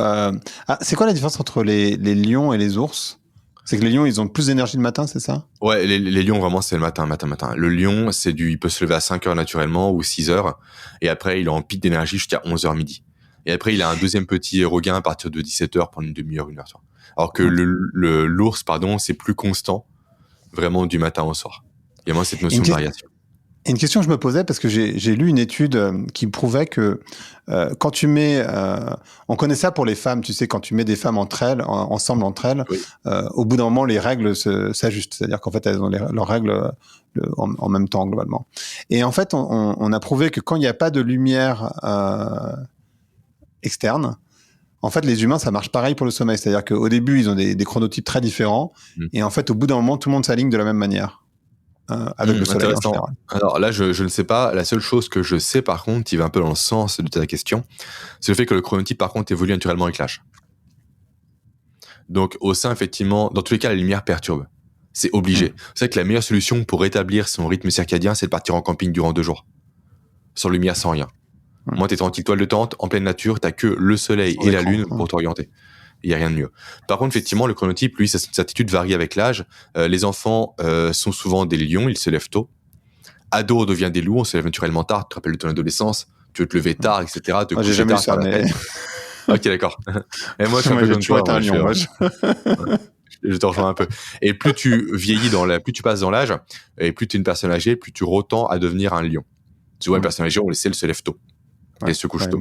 c'est quoi la différence entre les lions et les ours? C'est que les lions, ils ont plus d'énergie le matin, c'est ça? Ouais, les lions, vraiment, c'est le matin. Le lion, il peut se lever à 5h naturellement ou 6h. Et après, il est en pic d'énergie jusqu'à 11h midi. Et après, il a un deuxième petit regain à partir de 17h pendant une demi-heure, 1h. Alors que l'ours, c'est plus constant, vraiment du matin au soir. Il y a moins cette notion de variation. Et une question que je me posais, parce que j'ai lu une étude qui prouvait que quand tu mets... on connaît ça pour les femmes, tu sais, quand tu mets des femmes ensemble entre elles, oui. Au bout d'un moment, les règles s'ajustent. C'est-à-dire qu'en fait, elles ont leurs règles en même temps, globalement. Et en fait, on a prouvé que quand il n'y a pas de lumière externe, en fait, les humains, ça marche pareil pour le sommeil. C'est-à-dire qu'au début, ils ont des chronotypes très différents. Et en fait, au bout d'un moment, tout le monde s'aligne de la même manière. Avec le soleil en général. Alors là, je ne sais pas. La seule chose que je sais, par contre, qui va un peu dans le sens de ta question, c'est le fait que le chronotype, par contre, évolue naturellement avec l'âge. Donc, au sein, effectivement, dans tous les cas, la lumière perturbe. C'est obligé. Vous savez que la meilleure solution pour rétablir son rythme circadien, c'est de partir en camping durant 2 jours. Sans lumière, sans rien. Moi, t'es tranquille, toile de tente, en pleine nature, t'as que le soleil et la lune pour t'orienter. Il n'y a rien de mieux. Par contre, effectivement, le chronotype, lui, sa attitude varie avec l'âge. Les enfants sont souvent des lions, ils se lèvent tôt. Ado, on devient des loups, on se lève naturellement tard. Tu te rappelles de ton adolescence, tu veux te lever tard, etc. J'ai jamais eu ça, mais... Ok, d'accord. Et moi, je suis un peu comme toi. Un lion, je te rejoins un peu. Et plus tu vieillis plus tu passes dans l'âge, et plus tu es une personne âgée, plus tu retends à devenir un lion. Tu vois, une personne âgée, on laisse, elle se lève tôt. Et se couche tôt.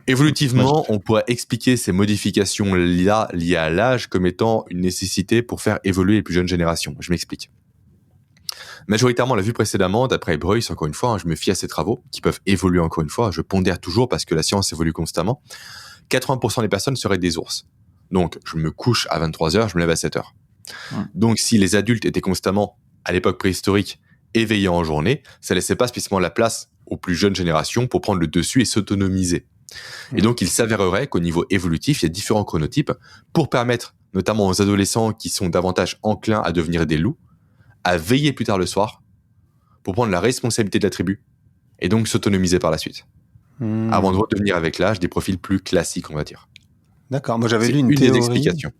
Évolutivement, on pourrait expliquer ces modifications-là liées à l'âge comme étant une nécessité pour faire évoluer les plus jeunes générations. Je m'explique. Majoritairement, on l'a vu précédemment, d'après Bruce, encore une fois, je me fie à ces travaux qui peuvent évoluer encore une fois. Je pondère toujours parce que la science évolue constamment. 80% des personnes seraient des ours. Donc, je me couche à 23h, je me lève à 7h. Donc, si les adultes étaient constamment, à l'époque préhistorique, éveillés en journée, ça laissait pas spécialement la place aux plus jeunes générations pour prendre le dessus et s'autonomiser. Et donc, il s'avérerait qu'au niveau évolutif, il y a différents chronotypes pour permettre, notamment aux adolescents qui sont davantage enclins à devenir des loups, à veiller plus tard le soir pour prendre la responsabilité de la tribu et donc s'autonomiser par la suite. Avant de redevenir avec l'âge des profils plus classiques, on va dire. D'accord. Moi, j'avais lu une théorie. Des explications.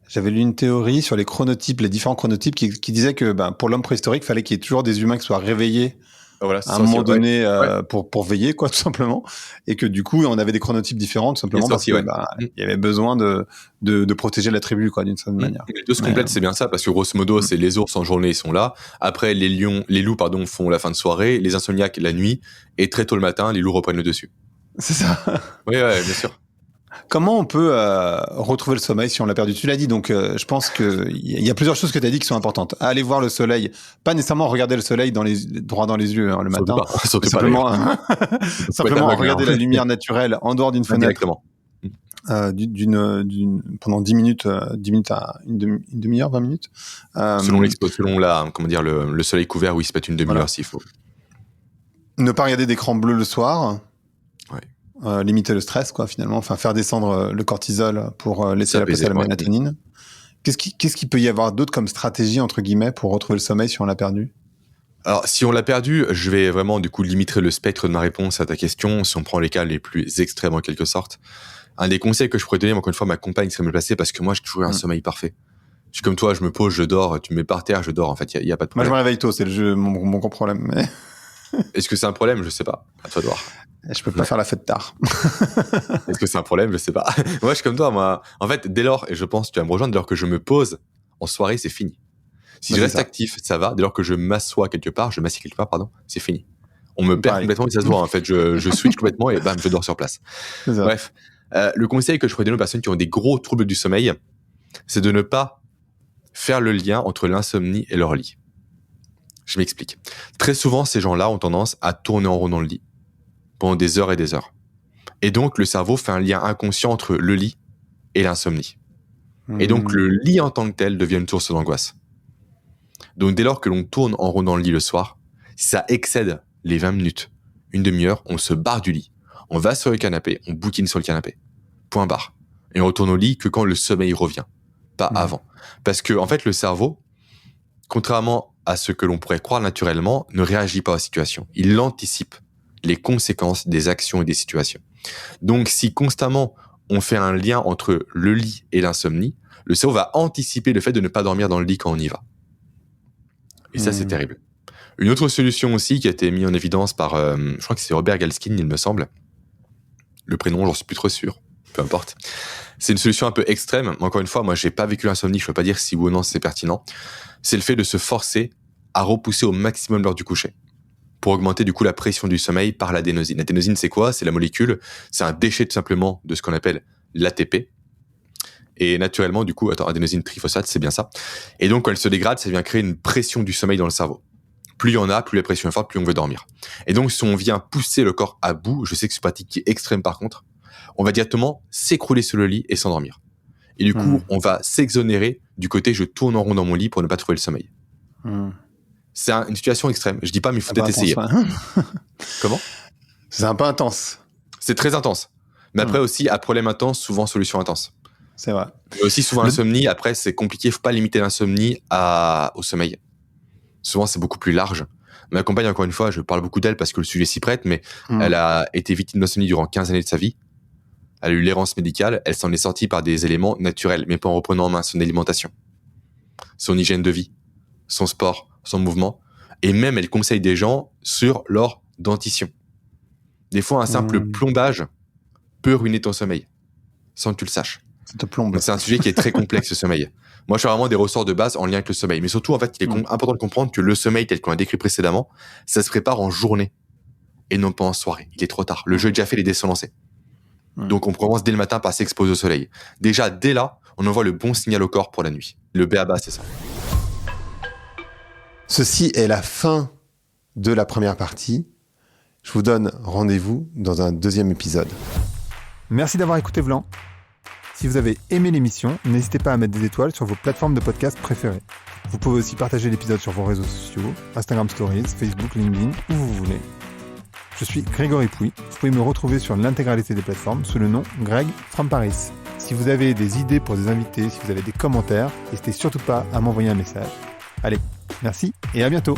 J'avais lu une théorie sur les chronotypes, les différents chronotypes qui disait que pour l'homme préhistorique, il fallait qu'il y ait toujours des humains qui soient réveillés à un moment donné pour veiller, quoi, tout simplement. Et que du coup, on avait des chronotypes différents, tout simplement, parce qu'il y avait besoin de protéger la tribu, quoi, d'une certaine manière. Les deux se complètent, c'est bien ça, parce que grosso modo, c'est les ours en journée, ils sont là. Après, les loups, font la fin de soirée, les insomniaques la nuit, et très tôt le matin, les loups reprennent le dessus. C'est ça. Oui, bien sûr. Comment on peut retrouver le sommeil si on l'a perdu? Tu l'as dit, donc je pense qu'il y a plusieurs choses que tu as dit qui sont importantes. Aller voir le soleil, pas nécessairement regarder le soleil droit dans les yeux le matin. Simplement regarder la lumière naturelle en dehors d'une fenêtre. Pendant 10 minutes à une demi-heure, 20 minutes. Selon le soleil couvert, oui, il se pète une demi-heure s'il faut. Ne pas regarder d'écran bleu le soir. Limiter le stress, quoi, finalement. Enfin, faire descendre le cortisol pour laisser la place à la mélatonine. Qu'est-ce qu'il peut y avoir d'autre comme stratégie, entre guillemets, pour retrouver le sommeil si on l'a perdu? Alors, si on l'a perdu, je vais vraiment, du coup, limiter le spectre de ma réponse à ta question, si on prend les cas les plus extrêmes, en quelque sorte. Un des conseils que je pourrais donner, encore une fois, ma compagne serait mieux placée parce que moi, j'ai toujours eu un sommeil parfait. Je suis comme toi, je me pose, je dors, tu me mets par terre, je dors. En fait, il y a pas de problème. Moi, je me réveille tôt, c'est mon gros problème. Mais... Est-ce que c'est un problème? Je sais pas. À toi de voir. Je peux pas faire la fête tard. Est-ce que c'est un problème? Je sais pas. Moi, je suis comme toi, moi. En fait, dès lors, et je pense que tu vas me rejoindre, dès lors que je me pose en soirée, c'est fini. Si je reste actif, ça va. Dès lors que je m'assieds quelque part, c'est fini. On me perd complètement, mais ça se voit. En fait, je switch complètement et bam, je dors sur place. Bref, le conseil que je pourrais donner aux personnes qui ont des gros troubles du sommeil, c'est de ne pas faire le lien entre l'insomnie et leur lit. Je m'explique. Très souvent, ces gens-là ont tendance à tourner en rond dans le lit pendant des heures et des heures. Et donc, le cerveau fait un lien inconscient entre le lit et l'insomnie. Et donc, le lit en tant que tel devient une source d'angoisse. Donc, dès lors que l'on tourne en rond dans le lit le soir, si ça excède les 20 minutes, une demi-heure, on se barre du lit. On va sur le canapé, on bouquine sur le canapé. Point barre. Et on retourne au lit que quand le sommeil revient. Pas avant. Parce que, en fait, le cerveau, contrairement à ce que l'on pourrait croire naturellement, ne réagit pas aux situations. Il anticipe les conséquences des actions et des situations. Donc, si constamment on fait un lien entre le lit et l'insomnie, le cerveau va anticiper le fait de ne pas dormir dans le lit quand on y va. Et ça, c'est terrible. Une autre solution aussi qui a été mise en évidence par, je crois que c'est Robert Galskin, il me semble. Le prénom, j'en suis plus trop sûr. Peu importe. C'est une solution un peu extrême. Encore une fois, moi, j'ai pas vécu l'insomnie. Je peux pas dire si oui ou non c'est pertinent. C'est le fait de se forcer à repousser au maximum l'heure du coucher pour augmenter du coup la pression du sommeil par l'adénosine. L'adénosine, c'est quoi? C'est la molécule. C'est un déchet tout simplement de ce qu'on appelle l'ATP. Et naturellement, du coup, adénosine triphosphate, c'est bien ça. Et donc, quand elle se dégrade, ça vient créer une pression du sommeil dans le cerveau. Plus il y en a, plus la pression est forte, plus on veut dormir. Et donc, si on vient pousser le corps à bout, je sais que c'est une pratique qui est extrême par contre, on va directement s'écrouler sur le lit et s'endormir. Et du coup, on va s'exonérer du côté je tourne en rond dans mon lit pour ne pas trouver le sommeil. C'est une situation extrême. Je dis pas, mais il faut peut-être essayer. Comment? C'est un peu intense. C'est très intense. Mais après aussi, à problème intense, souvent solution intense. C'est vrai. Mais aussi souvent l'insomnie, après c'est compliqué, faut pas limiter l'insomnie au sommeil. Souvent c'est beaucoup plus large. Ma compagne, encore une fois, je parle beaucoup d'elle parce que le sujet s'y prête, mais elle a été victime d'insomnie durant 15 années de sa vie. Elle a eu l'errance médicale, elle s'en est sortie par des éléments naturels, mais pas en reprenant en main son alimentation, son hygiène de vie, son sport, son mouvement, et même elle conseille des gens sur leur dentition. Des fois, un simple plombage peut ruiner ton sommeil, sans que tu le saches. Ça te plombe. Donc, c'est un sujet qui est très complexe, le sommeil. Moi, je fais vraiment des ressorts de base en lien avec le sommeil. Mais surtout, en fait, il est important de comprendre que le sommeil, tel qu'on l'a décrit précédemment, ça se prépare en journée et non pas en soirée. Il est trop tard. Le jeu est déjà fait, les dés sont lancés. Donc, on commence dès le matin par s'exposer au soleil. Déjà, dès là, on envoie le bon signal au corps pour la nuit. Le b.a.-ba, c'est ça. Ceci est la fin de la première partie. Je vous donne rendez-vous dans un deuxième épisode. Merci d'avoir écouté Vlan. Si vous avez aimé l'émission, n'hésitez pas à mettre des étoiles sur vos plateformes de podcast préférées. Vous pouvez aussi partager l'épisode sur vos réseaux sociaux, Instagram Stories, Facebook, LinkedIn, où vous voulez. Je suis Grégory Pouy. Vous pouvez me retrouver sur l'intégralité des plateformes sous le nom Greg from Paris. Si vous avez des idées pour des invités, si vous avez des commentaires, n'hésitez surtout pas à m'envoyer un message. Allez, merci et à bientôt.